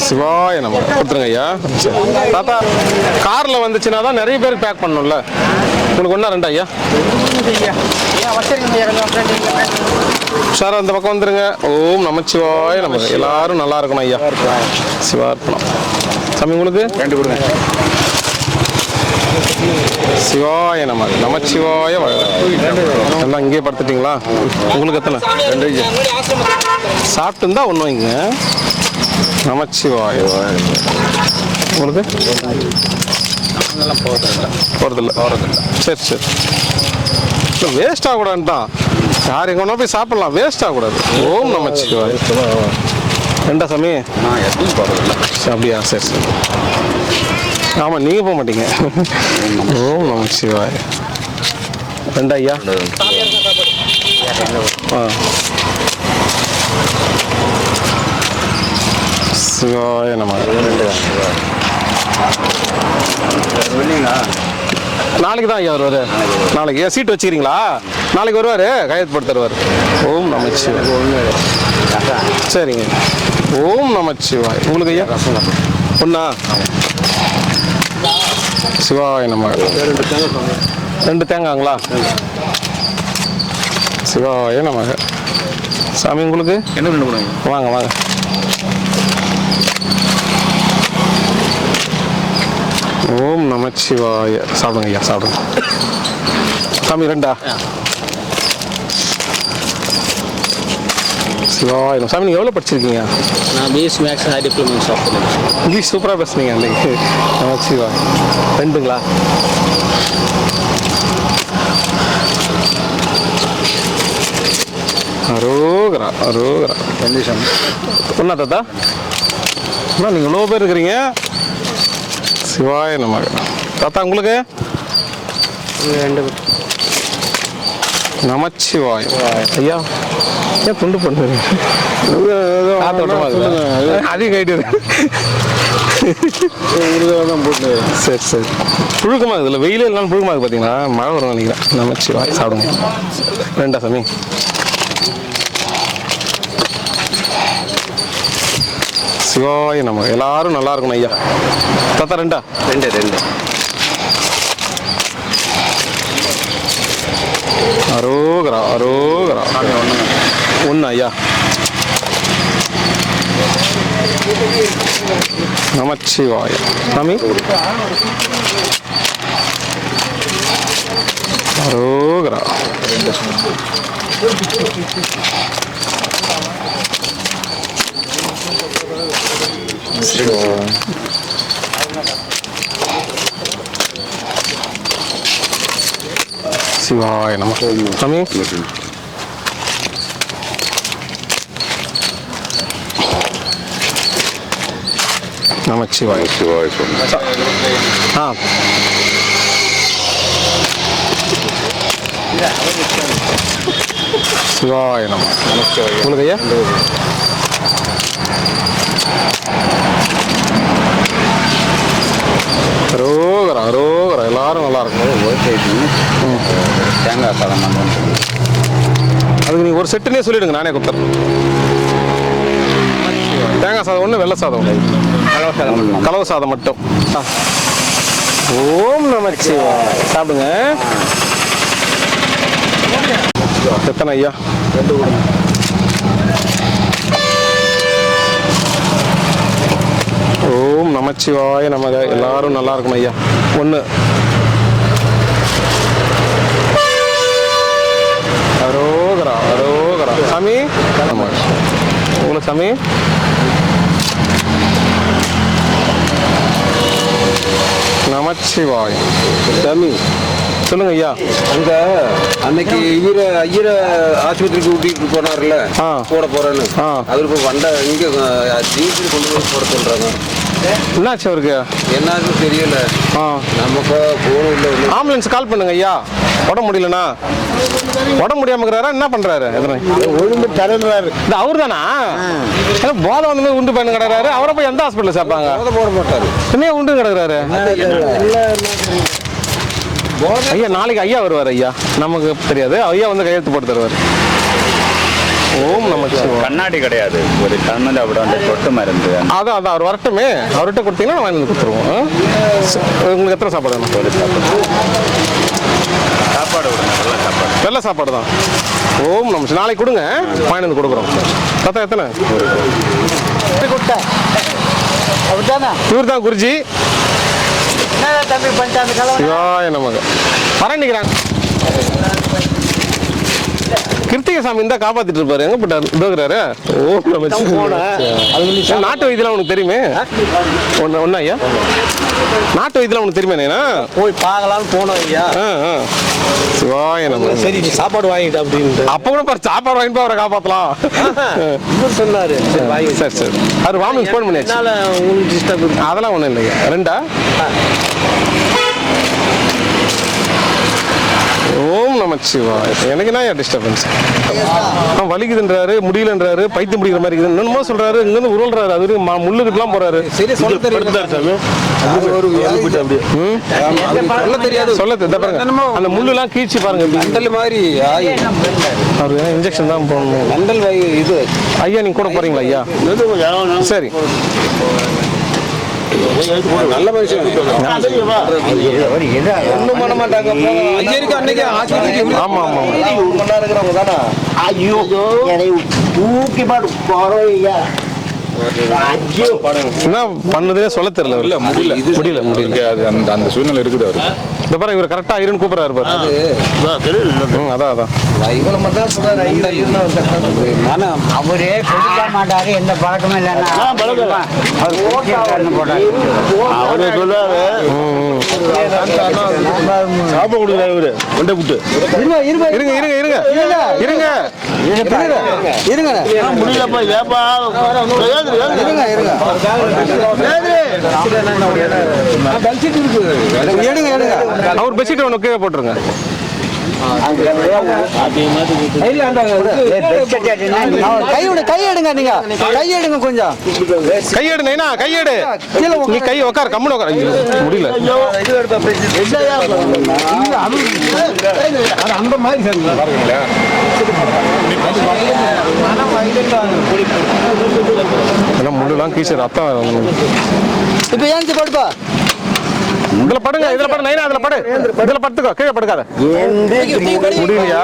சிவாய நம்ம கொடுத்துருங்க ஐயா. தாத்தா கார்ல வந்துச்சுன்னா தான் நிறைய பேருக்கு பேக் பண்ணணும்ல. உங்களுக்கு ஒன்றா ரெண்டா ஐயா? சார் அந்த பக்கம் வந்துருங்க. ஓம் நமச்சிவாய நம்ம. எல்லாரும் நல்லா இருக்கணும் ஐயா. சிவா இருக்கணும். சாமி உங்களுக்கு ரெண்டு கொடுங்க. சிவாய நம. நமச்சிவாய. எல்லாம் இங்கேயே படுத்துட்டீங்களா? உங்களுக்கு எத்தனை? ரெண்டு. சாப்பிட்டு இருந்தா ஒன்று வைங்க. நமச்சிவாய. உங்களுக்கு போகிறதில்ல. சரி சரி. வேஸ்ட் ஆகக்கூடாதுன்னு தான். யார் எங்கே ஒன்றா போய் சாப்பிட்லாம், வேஸ்ட் ஆகக்கூடாது. ஓம் நமச்சிவாய. ரெண்டா சாமி? அப்படியா? சரி சரி. ஆமாம், நீங்கள் போக மாட்டீங்க. ஓம் நமச்சிவாய. ரெண்டா ஐயா? சிவாய நம. நாளைக்கு தான் ஐயா வருவார். நாளைக்கு ஏன் சீட் வச்சுக்கிறீங்களா? நாளைக்கு வருவார், கையெழுத்து போட்டு தருவார். ஓம் நமச்சிவாய். சரிங்க. ஓம் நமச்சிவாய். உங்களுக்கு ஐயா ஒன்றா? சிவாய நம. ரெண்டு தேங்காங்களா? சிவாய நமக. சாமி உங்களுக்கு என்ன பண்ணுங்க? வாங்க வாங்க. ஓம் நமச்சிவாய. சாப்பிடுங்க ஐயா, சாப்பிடுங்க. சாமி ரெண்டா? சிவாய. சாமி நீங்கள் எவ்வளோ படிச்சிருக்கீங்க? நான் பிஎஸ்சி மேக்ஸ் ஹை டிப்ளமோ சாப்பிட்டேன். இங்கிலீஷ் சூப்பராக பேசுனீங்க அன்றைக்கி. நமச்சிவாய. ரெண்டுங்களா? அரோகரா அரோகரா. ஒன்றா தாத்தா? அண்ணா நீங்கள் இவ்வளோ பேர் இருக்கிறீங்க. சிவாய நமக. தாத்தா உங்களுக்கு ரெண்டு பேர். நமச்சிவாய். ஐயா ஏன் துண்டு பண்ணுறீங்க? அதிகம் கைட்டு போட்டு. சரி சரி. புழுக்கமாக இருக்குதுல்ல, வெயிலே இல்லைனாலும் புழுக்கமாக இருக்குது பார்த்தீங்களா? மழை வரும் நினைக்கிறேன். நமச்சிவாய். சாப்பிடுங்க. ரெண்டா சாமி? சிவாய நம்ம. எல்லாரும் நல்லா இருக்கணும் ஐயா. தாத்தா ரெண்டா? ரெண்டு ரெண்டு. அரோகரா அரோகரா. ஒன்று ஐயா. நமச்சிவாய. சாமி அரோகரா. சிவாய நம. சாமி நமச்சிவாய. சிவாய. சிவாய நம. உங்களுக்கு ஐயா? அரோகரா அரோகரா. எல்லாரும் நல்லா இருக்கும். தேங்காய் சாதம் அதுக்கு நீங்கள் ஒரு செட்டுனே சொல்லிடுங்க, நானே கொடுத்துறேன். தேங்காய் சாதம் ஒன்று, வெள்ளை சாதம் ஒன்று. கலவை சாதம் மட்டும். ஓம் நம. நமச்சிவாய். சாப்பிடுங்க. எத்தனை ஐயா? 2 கொடுங்க. ஓம் நமச்சிவாய நமக. எல்லாரும் நல்லா இருக்கணும் ஐயா. 1. அரோகரா அரோகரா. சாமி உங்களுக்கு சாமி. நமச்சிவாய். சாமி சொல்லுங்க ஐயா. அங்க அன்னைக்கு ஐயரை ஆஸ்பத்திரிக்கு கூட்டிட்டு போனார்ல, போட போறேன்னு, அவருக்கு வண்ட இங்க ஜீப்ல கொண்டு போய் போட சொல்றாங்க. என்னாச்சு அவருக்கு? என்னாச்சுன்னு தெரியல. நமக்கு போன இல்லை. ஆம்புலன்ஸ் கால் பண்ணுங்க ஐயா. உடம்பு முடியலண்ணா. உடம்பு முடியாம இருக்கிறாரா? என்ன பண்றாரு? ஒழுங்கு தருறாரு. இது அவர் தானா? போதை வந்து உண்டு பண்ணு கிடக்குறாரு. அவரை போய் எந்த ஹாஸ்பிட்டல் சேர்ப்பாங்க? போட மாட்டாரு. என்ன உண்டு கிடக்குறாரு ஐயா? நாளைக்கு ஐயா வருவார் ஐயா. நமக்கு தெரியாது. ஐயா வந்து கையெழுத்து போட்டு தருவார். ஓம் நமச்சிவாய. கண்ணாடி கிடையாது, ஒரு கண்ணில் அப்படி அந்த சொட்டு மருந்து. அதான் அவர் வரட்டுமே. அவர்கிட்ட கொடுத்தீங்கன்னா வாங்கி வந்து கொடுத்துருவோம். உங்களுக்கு எத்தனை சாப்பாடு வேணும்? ஒரு சாப்பாடு கொடுங்க, நல்ல சாப்பாடு. வெள்ளை சாப்பாடு தான். ஓம் நமச்சி. நாளைக்கு கொடுங்க, வாங்கி வந்து கொடுக்குறோம். தாத்தா எத்தனை? இவர் தான் குருஜி. தம்பி பஞ்சாயத்து சிவாய நமக்கு வரேன் நிற்கிறாங்க. கிருத்திகை சாமி இருந்தா காப்பாத்திட்டு இருப்பாரு. எங்க போட்டாரு? இருக்கிறாரு. ஓம் நமச்சி. நாட்டு வைத்தியம் உனக்கு தெரியுமே? ஒன்னா ஐயா? நாட்டு வைத்தியம் உனக்கு தெரியுமே? போய் பார்க்கலாம்னு போனோம் ஐயா. சிவாய நமக்கு. சரி சாப்பாடு வாங்கிட்டு அப்படின்னு அப்ப கூட பாரு, சாப்பாடு வாங்கிட்டு அவரை காப்பாத்தலாம் சொன்னாரு. சரி சரி. அவர் வாமிங் போன் பண்ணியாச்சு. உங்களுக்கு டிஸ்டர்ப் அதெல்லாம் ஒண்ணும் இல்லையா? 2. ஓம் நமச்சிவாய. எனக்கு என்ன டிஸ்டர்பன்ஸ்? வலிக்குதுன்றாரு, முடியலன்றாரு, பைத்தியம் முடிக்கிற மாதிரி இருக்குது. என்னமோ சொல்றாரு. இங்கிருந்து உருள்றாரு. அது முள்ளுக்கிட்டுலாம் போறாரு. சரி சொல்ல தெரியாது. சொல்ல பாருங்க. அந்த முள்ளுலாம் கீழ்ச்சி பாருங்க. மண்டல் மாதிரி அவருக்கு இன்ஜெக்ஷன் தான் போடணும். மண்டல் இது ஐயா நீங்க கூட போறீங்களா ஐயா? சரி. நல்ல மனுஷன். ஒண்ணும் பண்ண மாட்டாங்க. ஐயருக்கு அன்னைக்கு ஆஸ்பத்திரிக்கு. ஆமா ஆமா. ஐயோ தூக்கி பாடு போறோம். என்ன பண்ணுதுன்னே சொல்ல தெரியல. இல்ல முடியல முடியல முடியல. அது அந்த சூழ்நிலை இருக்குது அவரு. இந்த பாரு இவர் கரெக்டா ஐயர்னு கூப்பிடுறாரு பாரு. அதான் அதான். இவனை மட்டும் சொல்றாரு. அவரே கொடுக்க மாட்டாரு. எந்த பழக்கமும் இல்லைன்னா அவரு சொல்றாரு சாப்பிட கொடுக்குறாரு இவரு கொண்டை புட்டு. இருங்க இருங்க இருங்க இருங்க இருங்க முடியலப்பா ஏப்பா அவர் பெட்ஷீட் ஒன்று கீழே போட்டுருங்க. கையெடுங்க. நீங்க கையெடுங்க. கொஞ்சம் கையெடு நைனா கையெடு. நீ கை உட்கார். கம்முன்னு உட்கார். முடியல. அந்த மாதிரி முள்ளுலாம் கீச்சு ரத்தம். இப்ப ஏன் படுப்பா? இதுல படுங்க. இதுல படு நைனா. அதுல படு. இதுல படுத்துக்கோ. கீழே படுக்காத. முடியலையா?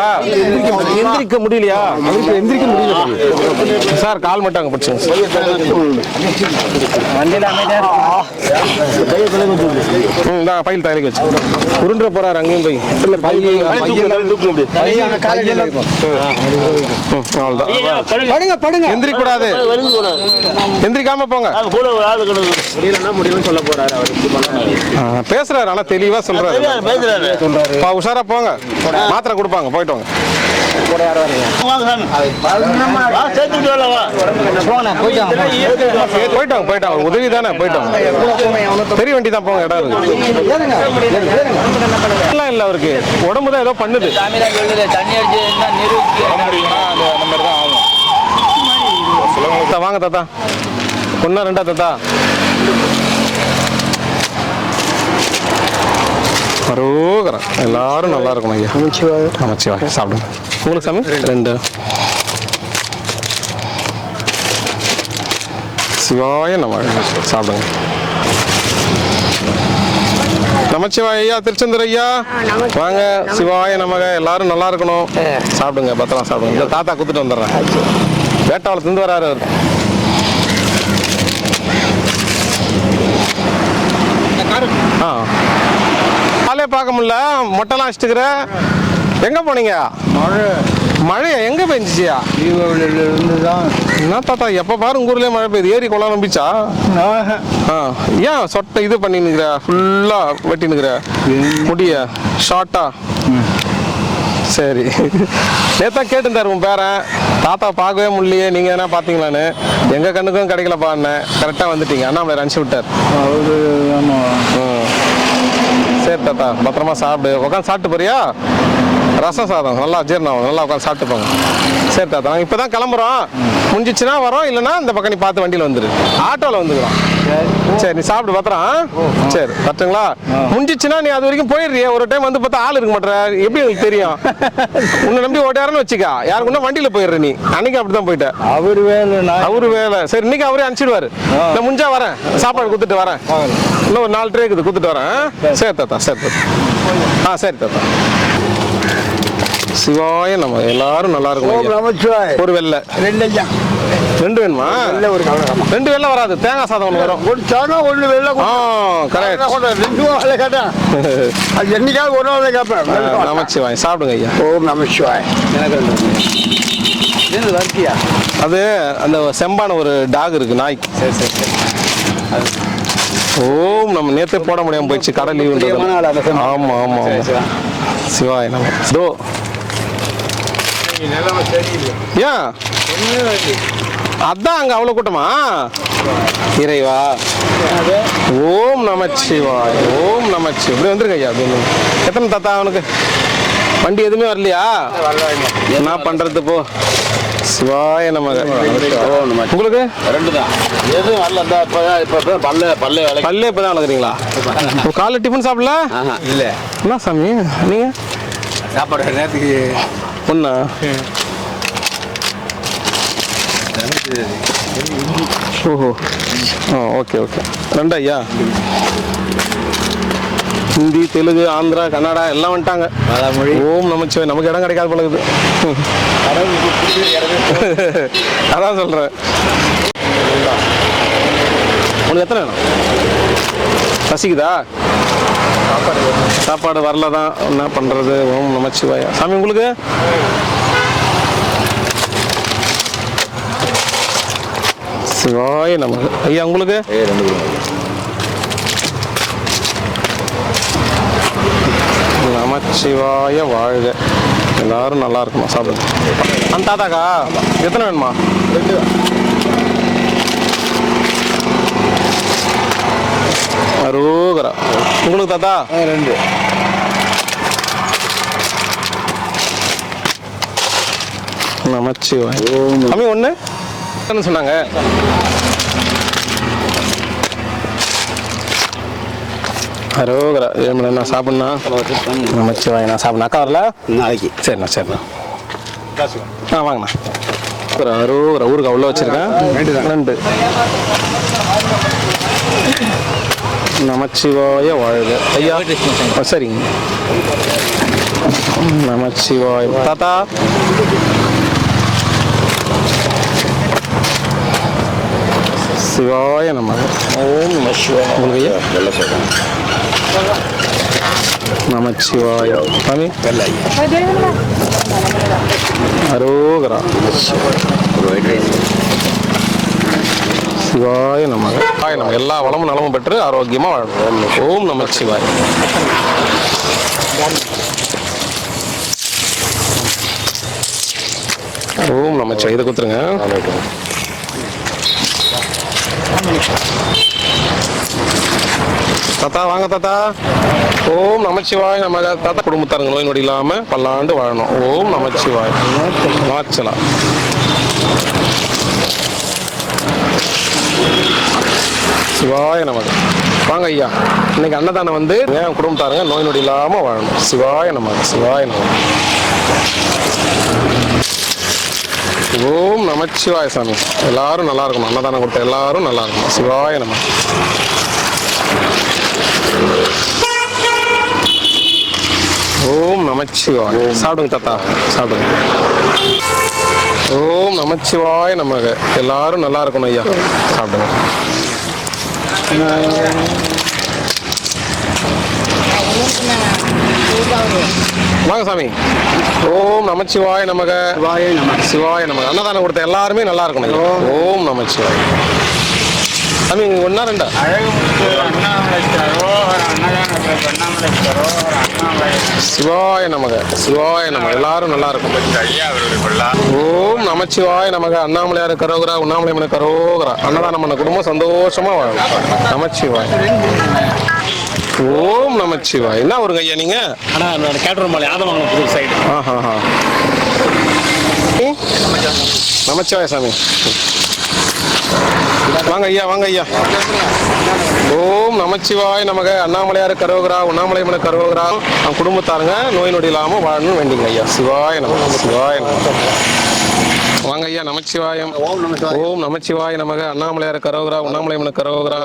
எந்திரிக்க முடியலையா? எந்திரிக்க முடியல சார். கால் மட்டும் அங்க பிடிச்சுங்க. பையில் தலைக்கு வச்சு உருண்டுற போறாரு. அங்கேயும் போய் எந்திரிக்க கூடாது. எந்திரிக்காம போங்க. பேசுறாரு. ஆனா தெளிவா சொல்றாரு. உஷாரா போங்க. மாத்திரை கொடுப்பாங்க. போயிட்டு வாங்க. போயிட்டாங்க. உதவி தானே. போயிட்டாங்க. தெரிய வேண்டி தான். போங்க. இடம் எல்லாம் இல்ல. அவருக்கு உடம்பு தான் ஏதோ பண்ணுது. வாங்க தாத்தா. 1 2 தாத்தா. பரோகரம். எல்லாரும் நல்லா இருக்கணும் ஐயா. நமச்சிவாய. சாப்பிடுங்க. உங்களுக்கு சாமி 2. சிவாய நம்ம சாப்பிடுங்க. நமச்சிவாய ஐயா, திருச்செந்தூர் ஐயா வாங்க. சிவாய நமக. எல்லாரும் நல்லா இருக்கணும். சாப்பிடுங்க, பத்திரம் சாப்பிடுங்க. இந்த தாத்தா குத்துட்டு வந்துடுறேன். வேட்டாவில் திருந்து வராரு அவர். காலையே பார்க்க முடியல, மொட்டைலாம் அடிச்சுட்டுக்கிற. எங்க போனீங்க? மழையா? எங்க பெஞ்சிச்சியா? என்ன தாத்தா எப்ப பாரு உங்க ஊர்லயே மழை பெய்யுது. ஏரி குளம் நம்பிச்சா? ஏன் சொட்டை இது பண்ணினுக்கிற? ஃபுல்லா வெட்டினுக்கிற முடிய ஷார்ட்டா? சரி, நேத்தான் கேட்டுருந்தாரு உன் பேரன். தாத்தா பார்க்கவே முடியலையே, நீங்க என்ன பாத்தீங்களான்னு. எங்க கண்ணுக்கும் கிடைக்கலப்பான்னு கரெக்டா வந்துட்டீங்க. அண்ணாமலை அனுப்பிச்சு விட்டார். சரி தாத்தா, பத்திரமா சாப்பிடு. உட்காந்து சாப்பிட்டு போறியா? ரசம் சாதம் நல்லா ஜீரணம், நல்லா உட்காந்து சாப்பிட்டு போங்க. சரி தாத்தா, நாங்கள் இப்போ தான் கிளம்புறோம். முடிஞ்சிச்சுன்னா வரோம், இல்லைன்னா இந்த பக்கம் நீ பார்த்து வண்டியில் வந்துடு. ஆட்டோவில் வந்துக்கிறோம். சரி, நீ சாப்பிட்டு பத்திரம். சரி, கரெக்டுங்களா? முடிஞ்சிச்சுன்னா நீ அது வரைக்கும் போயிடுறிய. ஒரு டைம் வந்து பார்த்தா ஆள் இருக்க மாட்டேற. எப்படி எனக்கு தெரியும்? உன்னை நம்பி ஓட்டாருன்னு வச்சுக்கா. யாருக்குன்னா வண்டியில் போயிடுற நீ. அன்னைக்கு அப்படி தான் போயிட்டேன். அவரு வேலை. சரி, இன்னைக்கு அவரே அனுப்பிச்சிடுவாரு. நான் முடிஞ்சா வரேன், சாப்பாடு கொடுத்துட்டு வரேன். இன்னும் ஒரு 4 ட்ரே இருக்குது, கொடுத்துட்டு வரேன். சரி தாத்தா, சரி தாத்தா. சரி தாத்தா. சிவாய நம்ம. எல்லாரும் நல்லா இருக்கும். ஒரு வெள்ளை 2 வேணுமா? 2 வெள்ளை வராது. தேங்காய் சாதம் ஒன்று வரும். ஒரு சாதம் ஒன்று வெள்ளை. கரெக்ட். 2 வேலை கேட்டேன். அது என்னைக்காவது ஒரு வேலை கேட்பேன். நமச்சிவாய். சாப்பிடுங்க ஐயா. ஓம் நமச்சிவாய். அது அந்த செம்பான ஒரு டாக் இருக்கு, நாய். சரி சரி சரி. ஓம் நம்ம நேற்றே போட முடியாம போயிடுச்சு, கடை லீவு. ஆமா ஆமா ஆமா. சிவாய் நம்ம. தோ ஏன் அதான் அங்க அவ்வளவு கூட்டமா? இறைவா. ஓம் நமச்சிவாய். ஓம் நமச்சிவாய். இப்படி வந்துருங்க ஐயா. எத்தனை தாத்தா அவனுக்கு? வண்டி எதுவுமே வரலையா? என்ன பண்றது போ. சிவாய நமக. உங்களுக்கு 2 தான். எதுவும் வரல. பல்லே இப்பதான் வளர்க்குறீங்களா? காலைல டிஃபன் சாப்பிடல? இல்ல. என்ன சாமி நீங்க? சாப்பாடு நேரத்துக்கு ஒண்ணா? ஓஹோ. Okay okay. 2 ஐயா. ஹிந்தி, தெலுங்கு, ஆந்திரா, கன்னடா எல்லாம் வந்துட்டாங்க. ஓம் நமச்சிவாய். நமக்கு இடம் கிடைக்காது போல இருக்குது. அதான் சொல்றேன். உனக்கு எத்தனை வேணும்? பசிக்குதா? சாப்பாடு வரல தான். என்ன பண்றது? ஓம் நமச்சிவாய். சாமி உங்களுக்கு? சிவாய நமக்கு. ஐயா உங்களுக்கு? நமச்சிவாய வாழ்க. எல்லாரும் நல்லா இருக்கணும். சாப்பிடுங்க. அந்த தாத்தாக்கா எத்தனை வேணுமா? 2 தான். அரோகரா. உங்களுக்கு தாத்தா? 2. நமச்சிவாய். அம்மி 1 சொன்னாங்க. அரோகரா. என்ன சாப்பிடணும்? நமச்சிவாய். நான் சாப்பிடணும். அக்கா வரல நாளைக்கு. சரிண்ணா சரிண்ணா. வாங்கண்ணா. அரோகரா. ஊருக்கு அவ்வளோ வச்சிருக்கேன். 2. நமச்சிவாய வாழ்க. ஐயா சரிங்க. நமச்சிவாய. தாத்தா சிவாய நம. ஓம் நம சிவாய. உங்களுக்கு ஐயா? நமச்சிவாய. சாமி அரோகரா. சிவாய நமக. நம்ம எல்லா வளமும் நலமும் பெற்று ஆரோக்கியமா வாழணும். ஓம் நமச்சிவாய. ஓம் நமச்சிவாய. இதை கொடுத்துருங்க. தாத்தா வாங்க தாத்தா. ஓம் நமச்சிவாய் நமக. தாத்தா குடும்பத்தாருங்க நோய் நொடி இல்லாம பல்லாண்டு வாழணும். ஓம் நமச்சிவாய். மாச்சலா. சிவாய நமக. வாங்க ஐயா. இன்னைக்கு அன்னதானம் வந்து என் குடும்பத்தாருங்க நோய் நொடி இல்லாம வாழணும். சிவாய நமக. சிவாய நமக. ஓம் நமச்சிவாய சாமி. எல்லாரும் நல்லா இருக்கணும். அன்னதானம் கொடுத்த எல்லாரும் நல்லா இருக்கணும். சிவாய நமக. நமச்சிவாய. சாப்பிடுங்க தாத்தா, சாப்பிடுங்க. ஓம் நமச்சிவாய நமக. எல்லாரும் நல்லா இருக்கணும் ஐயா. சாப்பிடுங்க. வாங்க சாமி. ஓம் நமச்சிவாய நமக. சிவாய நமக. அன்னதானம் கொடுத்த எல்லாருமே நல்லா இருக்கணும். ஓம் நமச்சிவாய. சாமி ஒன்னா ரெண்டா? சிவாய நமக. சிவாய நமக. எல்லாரும் நல்லா இருக்கும். ஓம் நமச்சிவாய நமக. அண்ணாமலையார் கரோகரா, உண்ணாமலை கரோகரா. அன்னதானம் பண்ண குடும்பம் சந்தோஷமா வாழும். நமச்சிவாய. ஓம் நமச்சிவாய. என்ன வருங்க ஐயா நீங்க? நமச்சிவாய சாமி. வாங்க ஐயா, வாங்க ஐயா. ஓம் நமச்சிவாய நமக. அண்ணாமலையார் கரோகரா, உண்ணாமலை கரோகரா. அவன் குடும்பத்தாருங்க நோய் நொடி இல்லாம வாழணும்னு வேண்டிங்க ஐயா. சிவாய நமக. சிவாய நமக. வாங்க ஐயா. நமச்சிவாயம். ஓம் நமச்சிவாய நமக. அண்ணாமலையார் கரோகரா, உண்ணாமலை கரோகரா.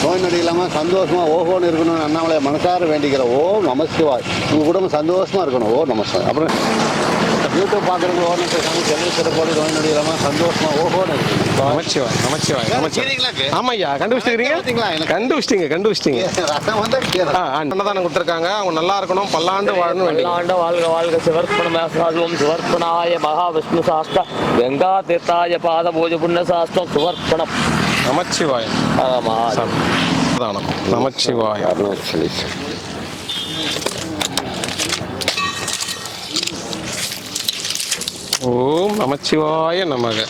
நோய் நொடி இல்லாம சந்தோஷமா ஓஹோன்னு இருக்கணும் அண்ணாமலை மனசார வேண்டிக்கிற. ஓம் நமச்சிவாய். உங்க குடும்பம் சந்தோஷமா இருக்கணும். ஓ நமஸ்கார். அப்புறம் யூடியூப் பார்க்குறவங்க ஓரணத்தை சாமி செல்வத்தை போட்டு நோய் நொடி இல்லாம சந்தோஷமா ஓஹோன்னு இருக்கணும். நமச்சிவாய். நமச்சிவாய். நமச்சிவாய். ஆமா ஐயா, கண்டுபிடிச்சிட்டீங்க. ரசம் வந்து அன்னதானம் கொடுத்துருக்காங்க. அவங்க நல்லா இருக்கணும், பல்லாண்டு வாழணும். பல்லாண்டு வாழ்க வாழ்க. சிவர்ப்பணம் சிவர்ப்பணாய மகாவிஷ்ணு சாஸ்திர கங்கா தீர்த்தாய பாத பூஜ புண்ணிய சாஸ்திரம் சுவர்ப்பணம். நமச்சிவாய. நமச்சிவாய. ஓம் நமச்சிவாய நமக.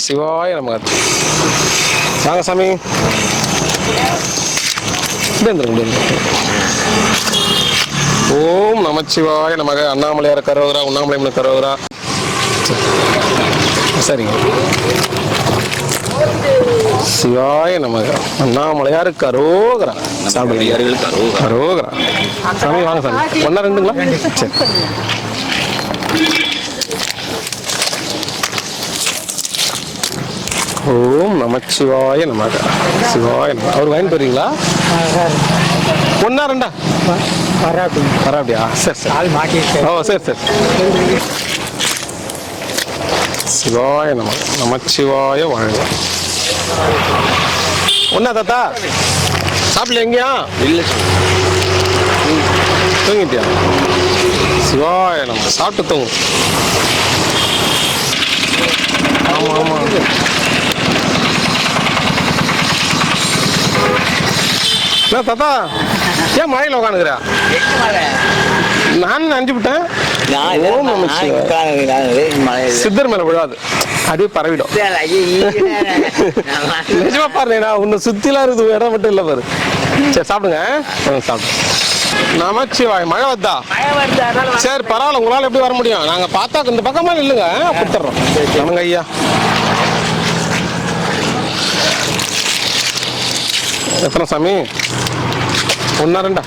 சிவாய நமக. வாங்க சாமி. ஓம் நமச்சிவாய நமக. அண்ணாமலையார் கரோகரா, உண்ணாமலை கரோகரா. சரிங்க. சிவாய நமக. அண்ணாமலையார் கரோகரா. கரோகரா. சாமி வாங்க சாமி. ஒன்னா ரெண்டுங்களா? சரி. ஓம் நமச்சிவாய நமக. சிவாய நமக. அவர் வாங்கிட்டு வரீங்களா? ஒன்னா ரெண்டா? வராப்பியா? சரி சரி. ஓ சரி சரி. சிவாய நமக. நமச்சிவாய வாழ்க. ஒன்னா தாத்தா? சாப்பிடல எங்கேயா? இல்லை. தூங்கிட்டியா? சிவாய நமக. சாப்பிட்டு தூங்கு. ஆமா ஆமா. தாத்தா ஏன் மழையில உட்காந்துக்கிறா? நான் அஞ்சு விட்டேன். சித்தர் மேல விழாது, அப்படியே பரவிடும். நிஜமா பாரு, நான் உன்னை சுத்திலாம் இருக்குது, இடம் மட்டும் இல்ல பாரு. சரி சாப்பிடுங்க. சாப்பிடு. நமச்சிவாய். மழை வந்தா? சரி பரவாயில்ல, உங்களால எப்படி வர முடியும்? நாங்க பார்த்தா இந்த பக்கமா இல்லைங்க, கொடுத்துட்றோம். நமங்க ஐயா. எத்தனை சாமி? ஒன்னா ரெண்டா?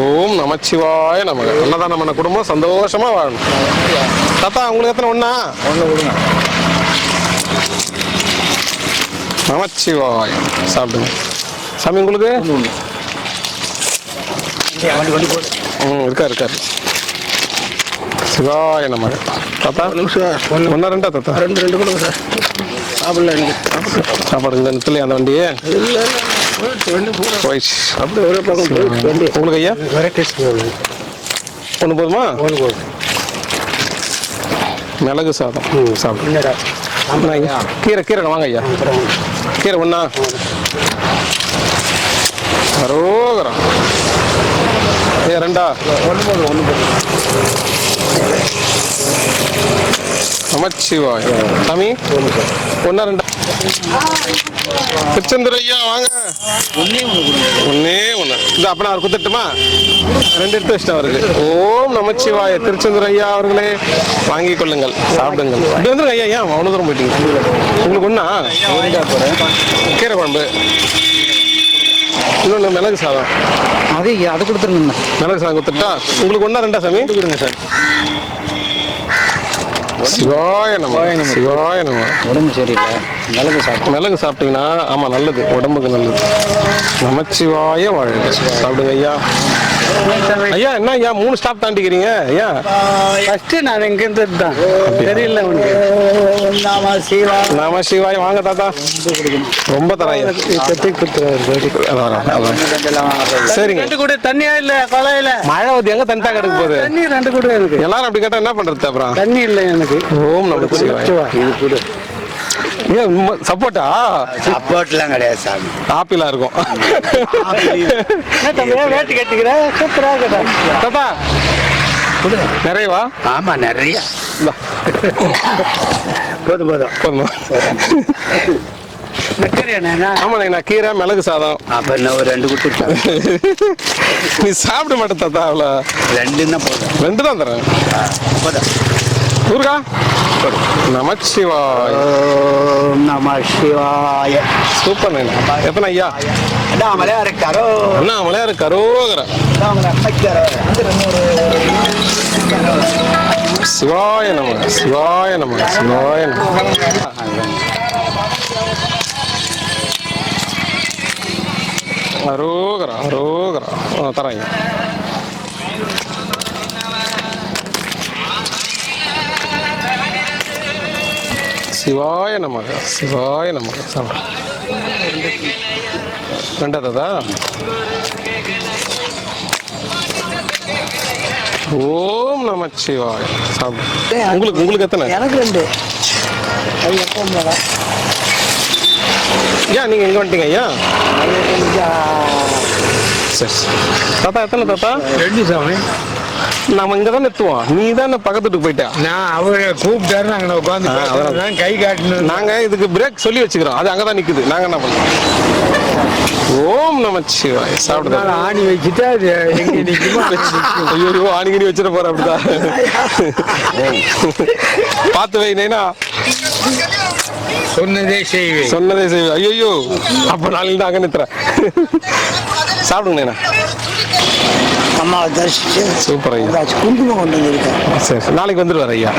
ஓம் நமச்சிவாய நமக. அன்னதானம் பண்ண குடும்பம் சந்தோஷமா வாழணும். தாத்தா உங்களுக்கு எத்தனை? ஒண்ணா? ஒண்ணு கொடுங்க. நமச்சிவாய. சாப்பிடுங்க சாமி. உங்களுக்கு இருக்காரு. சிவாய நமக. தாத்தா ஒன்னா ரெண்டா? தாத்தா ரெண்டு கொடுங்க சார். சாப்பிடல சாப்பாடுங்களா? நிறுத்தலையா அந்த வண்டியே? உங்களுக்கு ஐயா ஒன்று போதுமா? ஒன்று போதும். மிளகு சாதம் சாப்பிடுங்க. கீரை வாங்க ஐயா. கீரை ஒண்ணா? அரோகரம். ரெண்டா? ஒன்று போதும். நமச்சிவாய. சாமி ஒன்னா ரெண்டா? திருச்செந்தூர் ஐயா வாங்க. ஒன்னே ஒண்ணு. இது அப்ப நான் கொடுத்துட்டுமா? ரெண்டு எடுத்து வச்சுட்டேன் அவருக்கு. ஓம் நமச்சிவாய. திருச்செந்தூர் ஐயா அவர்களே வாங்கிக் கொள்ளுங்கள், சாப்பிடுங்கள். இப்படி வந்துருங்க ஐயா. ஏன் அவ்வளவு தூரம் போயிட்டீங்க? உங்களுக்கு ஒண்ணா? கீரை குழம்பு, இன்னொன்று மிளகு சாதம். அது கொடுத்துருங்க. மிளகு சாதம் கொடுத்துட்டா? உங்களுக்கு ஒன்றா ரெண்டா சாமி? கொடுங்க சார். சிவாய நம சிவாய நம. உடம்பு சரியில்லை, மிளகு சாப்பிட்டு. மிளகு சாப்பிட்டீங்கன்னா ஆமாம் நல்லது, உடம்புக்கு நல்லது. நமச்சிவாய வாழ்க. சாப்பிடுங்க ஐயா. ஐயா என்ன ஐயா 3 ஸ்டாப் தாண்டிக்கிறீங்க ஐயா? ஃபர்ஸ்ட் நான் இங்கிருந்து தான் தெரியல உனக்கு. நாம சிவா நம சிவாய. வாங்க தாத்தா, ரொம்ப தராங்க. சரிங்க. 2 கூட தண்ணியா இல்ல கொலையில மழை வந்து எங்க தண்ணி தான் கிடக்கு போகுது? தண்ணி 2 கூட எனக்கு. எல்லாரும் அப்படி கேட்டா என்ன பண்றது அப்புறம்? தண்ணி இல்லை எனக்கு. ஓம் நம சிவாய. இது கூட சப்போட்டா சப்போர்ட்லாம் கிடையாது சாமி. ஆப்பிளா இருக்கும். வேட்டு கட்டிக்கிற சூப்பரா இருக்கா தாத்தா நிறையவா? ஆமா நிறைய. போதும் போதும் போதுமா? ஆமா நான் கீரை மிளகு சாதம். அப்ப என்ன ஒரு 2 கொடுத்துருக்கேன். நீ சாப்பிட மாட்டே தாத்தா? அவ்வளோ 2 தான் போதும். 2 தான் தரேன். போதும். ஊருக்கா நமச்சிவாய. நம சிவாய. சூப்பர். எத்தனை ஐயா? அண்ணாமலையா இருக்காரோ? அண்ணாமலையா இருக்காரோங்கிற. சிவாய நம சிவாய நம சிவாய நம. அரோகரா அரோகரா. தரேன். சிவாய நமக சிவாய நமக. ரெண்டாவதா? ஓம் நம சிவாய. சாப்பிடு. உங்களுக்கு எத்தனை? எனக்கு 2. அது எப்போ ஐயா நீங்க எங்க வந்துட்டீங்க ஐயா? சரி தாத்தா எத்தனை தாத்தா? 2 சாமி. நாம இங்க தான் நிறுத்துவோம், நீ தான் பக்கத்து வீட்டுக்கு போயிட்டா. நான் அவரை கூப்பிட்டாரு, நாங்க உட்காந்து கை காட்டணும். நாங்க இதுக்கு பிரேக் சொல்லி வச்சுக்கிறோம், அது அங்கதான் நிக்குது. நாங்க என்ன பண்ணோம்? ஓம் நமச்சிவாய. சாப்பிடுதா? ஆணி வச்சுட்டா அது எங்க நிக்குமோ. ஐயோ ஆணிகிரி வச்சிட போற. அப்படிதான் பார்த்து வை நைனா. சொன்னதே செய்வேன். சொன்னதே செய்வேன். ஐயோ அப்ப நாளைக்கு தான் அங்க நிறுத்துறேன். சாப்பிடுங்க நைனா. அம்மாவை தரிசிச்சு சூப்பர் ஐயா. குங்குமம் கொண்டு வந்துருக்கேன். சரி நாளைக்கு வந்துடுவார் ஐயா.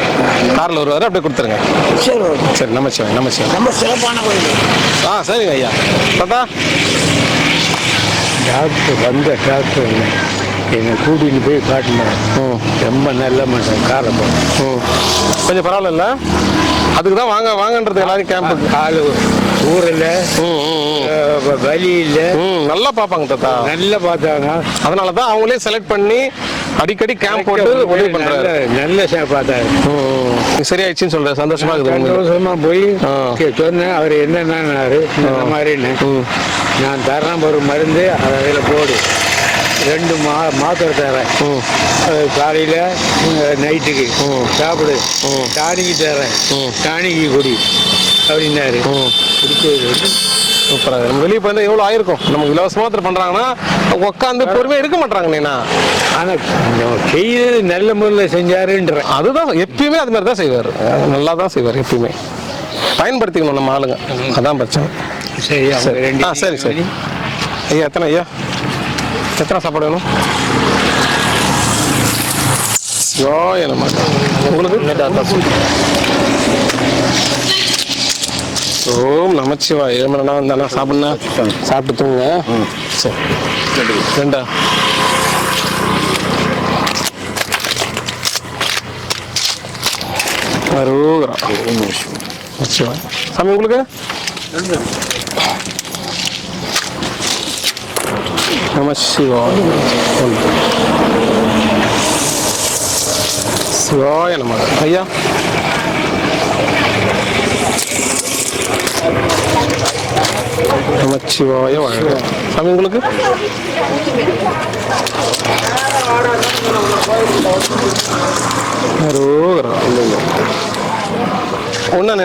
காரில் வருவார், அப்படியே கொடுத்துருங்க. சரி சரி நமச்சிவாய் நமச்சிவாய். ரொம்ப சிறப்பான கோயில். சரிங்க ஐயா. தாத்தா டாக்டர் வந்த டாக்டர் என்னை கூட்டிகிட்டு போய் காட்டினேன். ரொம்ப நல்ல மனுஷன். காலம் கொஞ்சம் பரவாயில்ல. அதுக்கு தான் வாங்க வாங்கன்றது எல்லாரும் கேம்ப். காலு ஊரில் வலி இல்லை. நல்லா பார்ப்பாங்க தாத்தா. நல்லா பார்த்தாங்க. அதனால தான் அவங்களே செலக்ட் பண்ணி அடிக்கடி கேம்ப் போட்டு உதவி பண்றாரு. நல்ல பார்த்தாரு. சரியாயிடுச்சுன்னு சொல்றேன். சந்தோஷமா இருக்குது. சந்தோஷமா போய் சொன்னேன். அவர் என்னன்னாரு இந்த மாதிரின்னு. நான் தரேன் ஒரு மருந்து, அதில் போடு. 2 மாத்திரை தரேன். காலையில் நைட்டுக்கு சாப்பிடு. டானிக்கு தரேன், டானிக்கு குடி அப்படின்னாரு. சூப்பராக. நம்ம வெளியே போய் எவ்வளோ ஆயிருக்கும். நமக்கு இலவசமாக பண்றாங்கன்னா உட்காந்து பொறுமையாக இருக்க மாட்டாங்க நீனா. ஆனால் செய்யறது நல்ல முறையில் செஞ்சாருன்ற. அதுதான் எப்பயுமே அது மாதிரி தான் செய்வார். நல்லா தான் செய்வார் எப்பயுமே. பயன்படுத்திக்கணும் நம்ம ஆளுங்க, அதான் பிரச்சனை. சரி சரி சரி ஐயா. எத்தனை ஐயா? எத்தனை சாப்பாடு வேணும்? உங்களுக்கு ஓம் நமச்சிவாய். 7 மணி நேரம் தானே சாப்பிடுனா? சாப்பிட்டு தூங்க. சரி 2. சாமி உங்களுக்கு நமசிவாய். சிவாய நம. ஐயா நமச்சிவாய வாழ்க. சாமி உங்களுக்கு ஒண்ணா?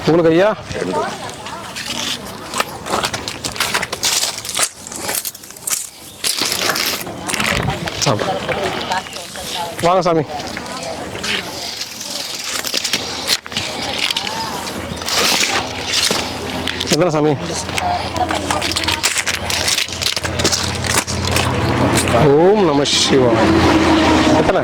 உங்களுக்கு ஐயா? வாங்க சாமி. எத்தனை சாமி? ஓம் நம சிவாய. எத்தனை?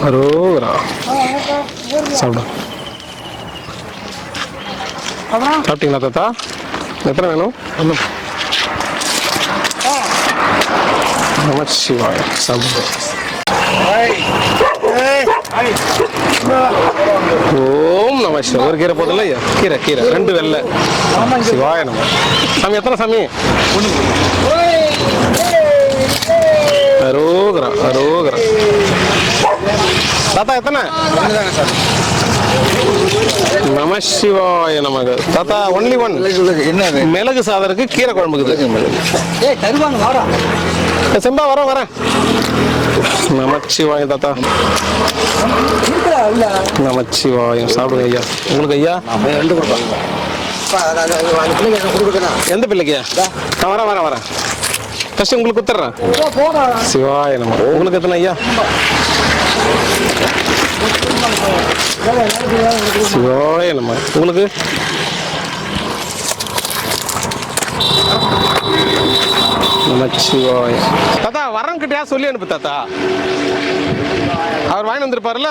அரோகரா. சாப்பிடு. சாப்பிட்டீங்களா தாத்தா? எத்தனை வேணும்? ஒன்று. நம சிவாய. சாப்பிடு. ஓம் நம சிவாய. ஒரு கீரை போதில்ல? கீரை கீரை 2 வெள்ளை. சிவாய நம. சாமி எத்தனை சாமி? அரோகரா அரோகரா. தாத்தா எத்தனை? நம சிவாய நமக. தாத்தா ஒன்லி 1. என்ன மிளகு சாதருக்கு கீரை குழம்புக்குது. செம்பா வரேன். நமச்சிவாய தாத்தா. நமச்சிவாயம். சாப்பிடுங்க ஐயா. உங்களுக்கு ஐயா எந்த பிள்ளைக்கு? நான் வரேன். ஃபர்ஸ்ட் உங்களுக்கு குத்துறேன். சிவாய நம்ம. உங்களுக்கு எத்தனை ஐயா? சிவாய நம்ம. உங்களுக்கு? நமச்சிவாய. தாத்தா வரங்கிட்டயா சொல்லி அனுப்பு தாத்தா. அவர் வாங்கி வந்திருப்பாருல்ல.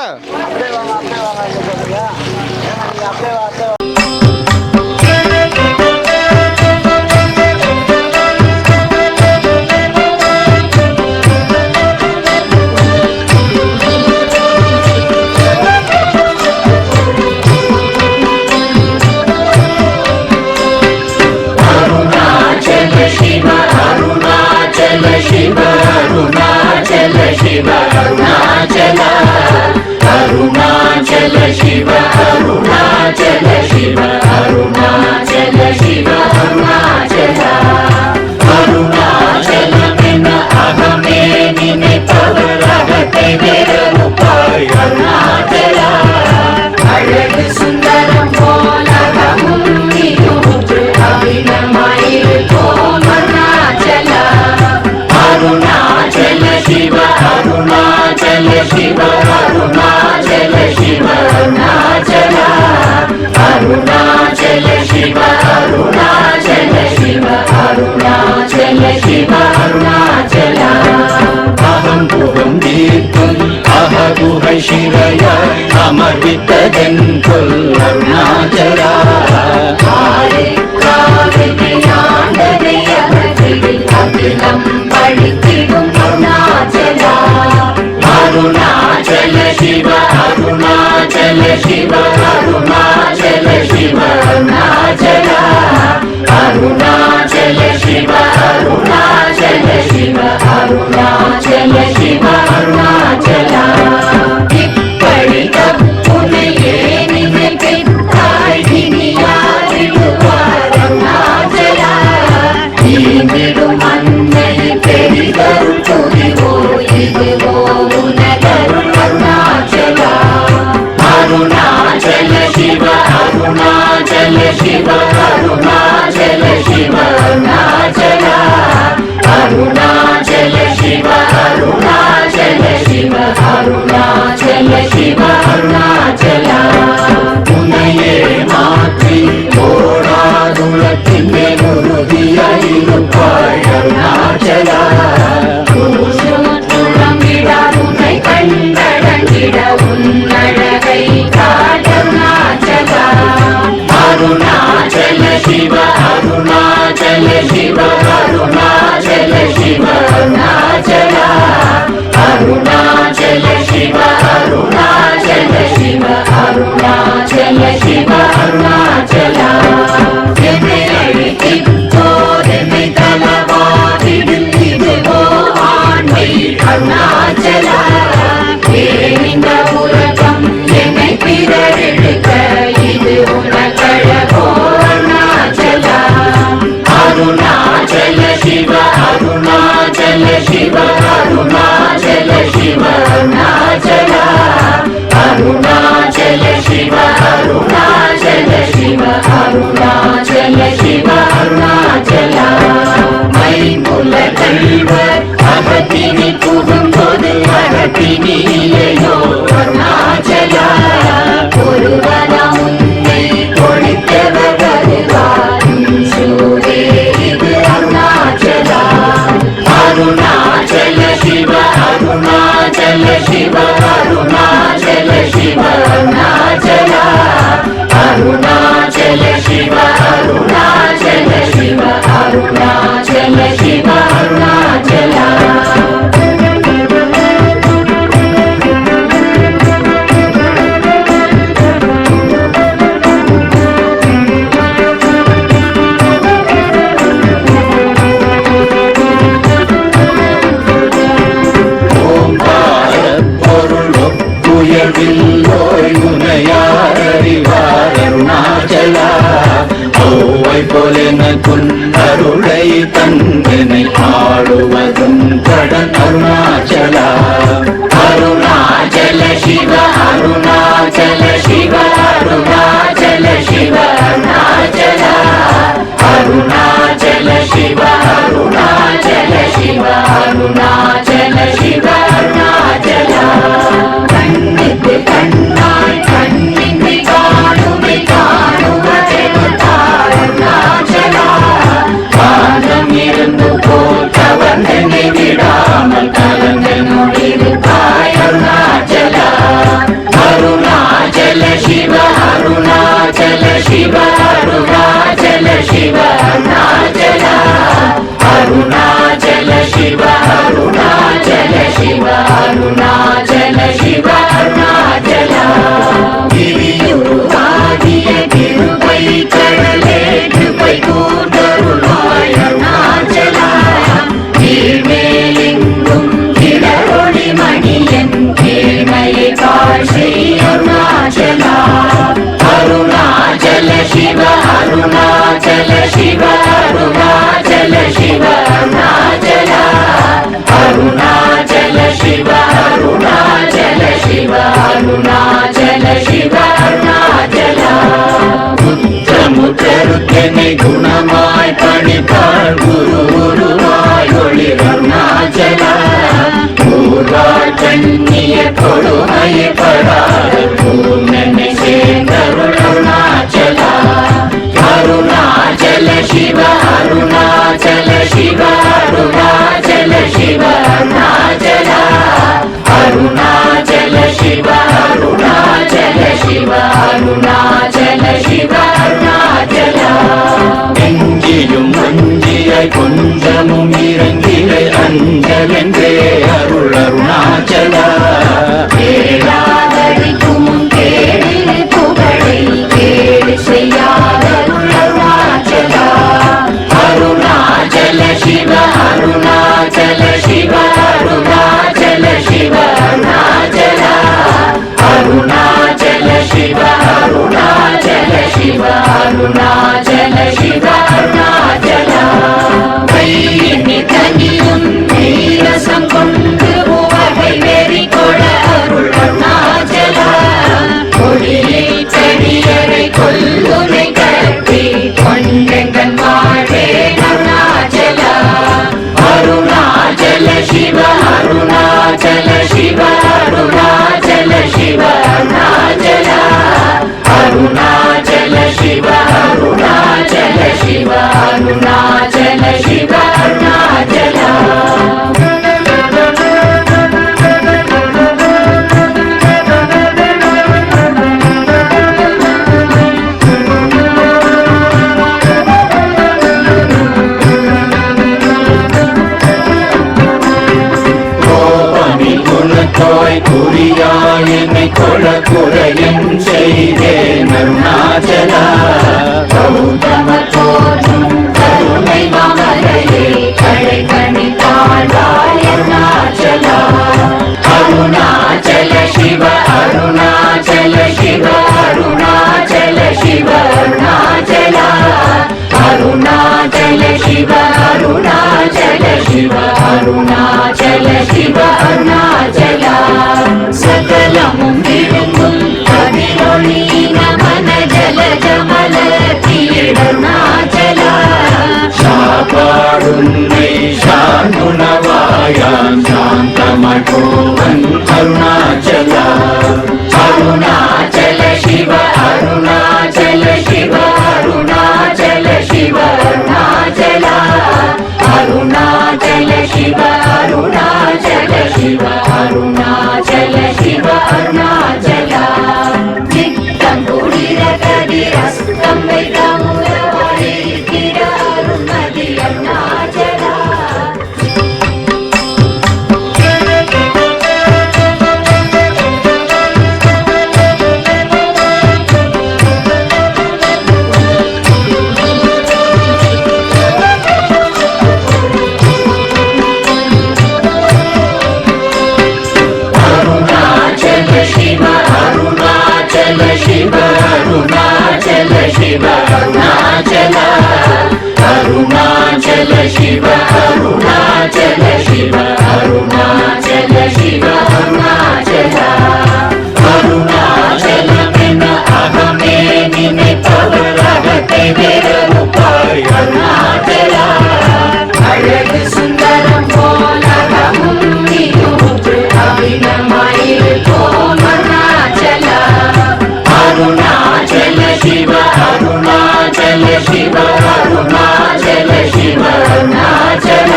ಶಿವಯ ಅಮರ್ವಿತದೆಂಕೊಲ್ ಅರುಣಾಚಲ படித்திடும் அருணாச்சல அருணாச்சல சிவ அருணாச்சல சிவ அருணாச்சல சிவ அருணாச்சல அருணாச்சல சிவ அருணாச்சல சிவ அருணாச்சல சிவ அருணாச்சல இப்படி தப்புனையே நினைத்தாய் இனியாரிடுவார் அருணாச்சல ீடும் அன்னை பெரிதருள் துதிவோ இதுவோ உனதருள் அருணாச்சல அருணாச்சல சிவ அருணாச்சல சிவ அருணாச்சல சிவ அருணாச்சல அருணாச்சல சிவ அருணாச்சல சிவ அருணாச்சல சிவ அருணாச்சல உன்னையே மாற்றி ஓடாதுலத்தின் உறுதியாயிருப்பாய் அருணாச்சல உன்னை கண்டடங்கிட உன்னழகை காட்டருணாச்சல அருணாச்சல சிவ அருணாச்சல சிவ அருணாச்சல சிவ அருணாச்சல அருணாச்சல சிவ அருணாச்சல சிவ அருணாச்சல சிவ அருணாச்சல என்னை அழித்தோர் என்னை தலவாதிடும் இதுவோ ஆண்மை அருணாச்சல இந்த உலகம் என்னை பிறரெடுக்க இது உனக்கழகோ அருணாச்சல அருணாச்சல சிவ அருணாச்சல சிவ அருணாச்சல சிவ அருணாச்சல அருணாச்சல சிவ அருணாச்சல சிவ அருணாச்சல சிவ அருணாச்சல மைமுல கல்வர் அகத்தினி புகும்போது அகத்தின் வாழ்வில் உனையார் அறிவார் அருணாச்சலா ஔவை போலெனக்குன் அருளை தந்தனை ஆளுவதும் கடன் அருணாச்சலா அருணாச்சல சிவ அருணாச்சல சிவ அருணாச்சல சிவ அருணாச்சலா அருணாச்சல சிவ அருணாச்சல சிவ அருணாச்சல சிவ அருணாச்சலா கண்ணுக்கு கண்ணாய் கண்ணின்றி காணுமை காணுவதெருணாச்சலா காலம் இருந்து போல் கவர்ந்தனை விடாமல் கலந்தனோடிருப்பாய் அருணாச்சலா அருணாச்சல சிவ அருணாச்சல சிவ அருணாச்சல சிவ அருணாச்சலா அருணாச்சல சிவ அருணாச்சல சிவ அருணாச்சல சிவ அருணாச்சலா கிரியுருவாகிய கிருபை கடலே கிருபை கூந்தருளாய் அருணாச்சலா கீழ்மேலெங்கும் கிளரொளி மணியன் கேள்மையை காட்சி அருணாச்சலா அருணாச்சல சிவ அருணாச்சல சிவ அருணாச்சல சிவ அருணாச்சலா அருணாச்சல சிவ அருணாச்சல சிவ அருணாச்சல சிவ அருணாச்சலா புத்திரமுத்தருத்தனை குணமாய் பணித்தாள் குரு குருவாய் ஒளி அருணாச்சலா கூர்வாள் கண்ணிய கொடுமையை படாத பூர்ணனை சேர்ந்தருள் அருணாச்சலா அருணாச்சல சிவ அருணாச்சல சிவ அருணாச்சல சிவ அருணாச்சலா அருணாச்சல சிவ அருணாச்சல சிவ அருணாச்சல சிவ அருணாச்சலா எங்கியும் அஞ்சியாய் கொஞ்சமும் இறங்கிலை அஞ்சலென்றே அருள் அருணாச்சலா கேளாதடிக்கும் கேடில் புகழை கேடு செய்யாத அருணாச்சலா அருணாச்சல சிவ அருணாச்சல சிவ அருணாச்சல சிவ அருணாச்சலா அருணாச்சல சிவ அருணாச்சல சிவ அருணாச்சல சிவ அருணாச்சலா கையினி தனியும் நீரசம் கொண்டு உவகை வெறி கொள அருள் அருணாச்சலா கொடியை செடியரை கொல்லுனை கட்டி கொண்டெங்கன் வாழ்வே அருணாச்சலா அருணாச்சல சிவ அருணாச்சல சிவ அருணாச்சல சிவ அருணாச்சலா அருணாச்சல சிவ அருணாச்சல சிவ அருணாச்சல சிவ அருணாச்சலா குணத்தோய் குறியாய் என்னை கொள குறையும் செய்தேன் அருணாச்சலா கௌதம தோற்றும் கருணை மாமலையே கடை கணி தாழ்வாய் அருணாச்சலா அருணாச்சல சிவ அருணாச்சல சிவ அருணாச்சல சிவ அருணாச்சலா அருணாச்சல சிவ அருணாச்சல சிவ அருணாச்சல சிவ அருணாச்சலா சகலமும் விரும்பும் கதிரொளி நமன ஜல ஜமல தீரருணாச்சலா சாபாடுன்னை சாந்துணவாயான் சாந்தமாய் போவன் அருணாச்சலா அருணாச்சல சிவ அருணாச்சல சிவ அருணாச்சல சிவ அருணாச்சலா அருணாச்சல சிவ அருணாச்சல சிவ அருணாச்சல சிவ அருணாச்சலா சித்தம் குளிர கதிரஸ்தம் வைத்தமுறவாய் இருக்கிற அருணதி அருணாச்சலா Shiva शिव अरुणाचल शिव अरुणाचल शिव अरुणाचल अरुणाचल में अहमे निमित्तवरहते वेरुपाय अरुणाचल अழகு சுந்தரம் போலகமும் நீயூற்று அபிநமாயிருப்போம் அருணாச்சல अरुणाचल शिव अरुणाचल शिव अरुणाचल शिव अरुणाचल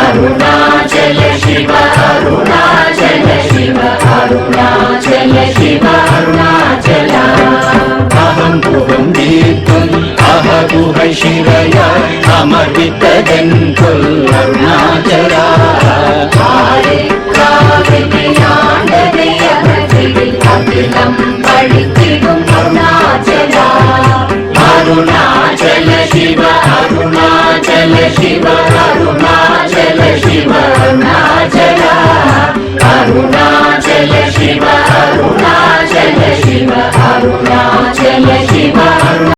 अरुणाचल शिव अरुणाचल शिव अरुणाचल शिव अरुणाचल अहं पुहं दीप्तुम् अहगुहै शिरय अमर्वितदन्कुल् अरुणाचल अखिलं पठितिडुम् अरुणाचल अरुणाचल शिव अरुणाचल शिव अरुणाचल शिव अरुणाचल अरुणाचल शिव अरुणाचल शिव अरुणाचल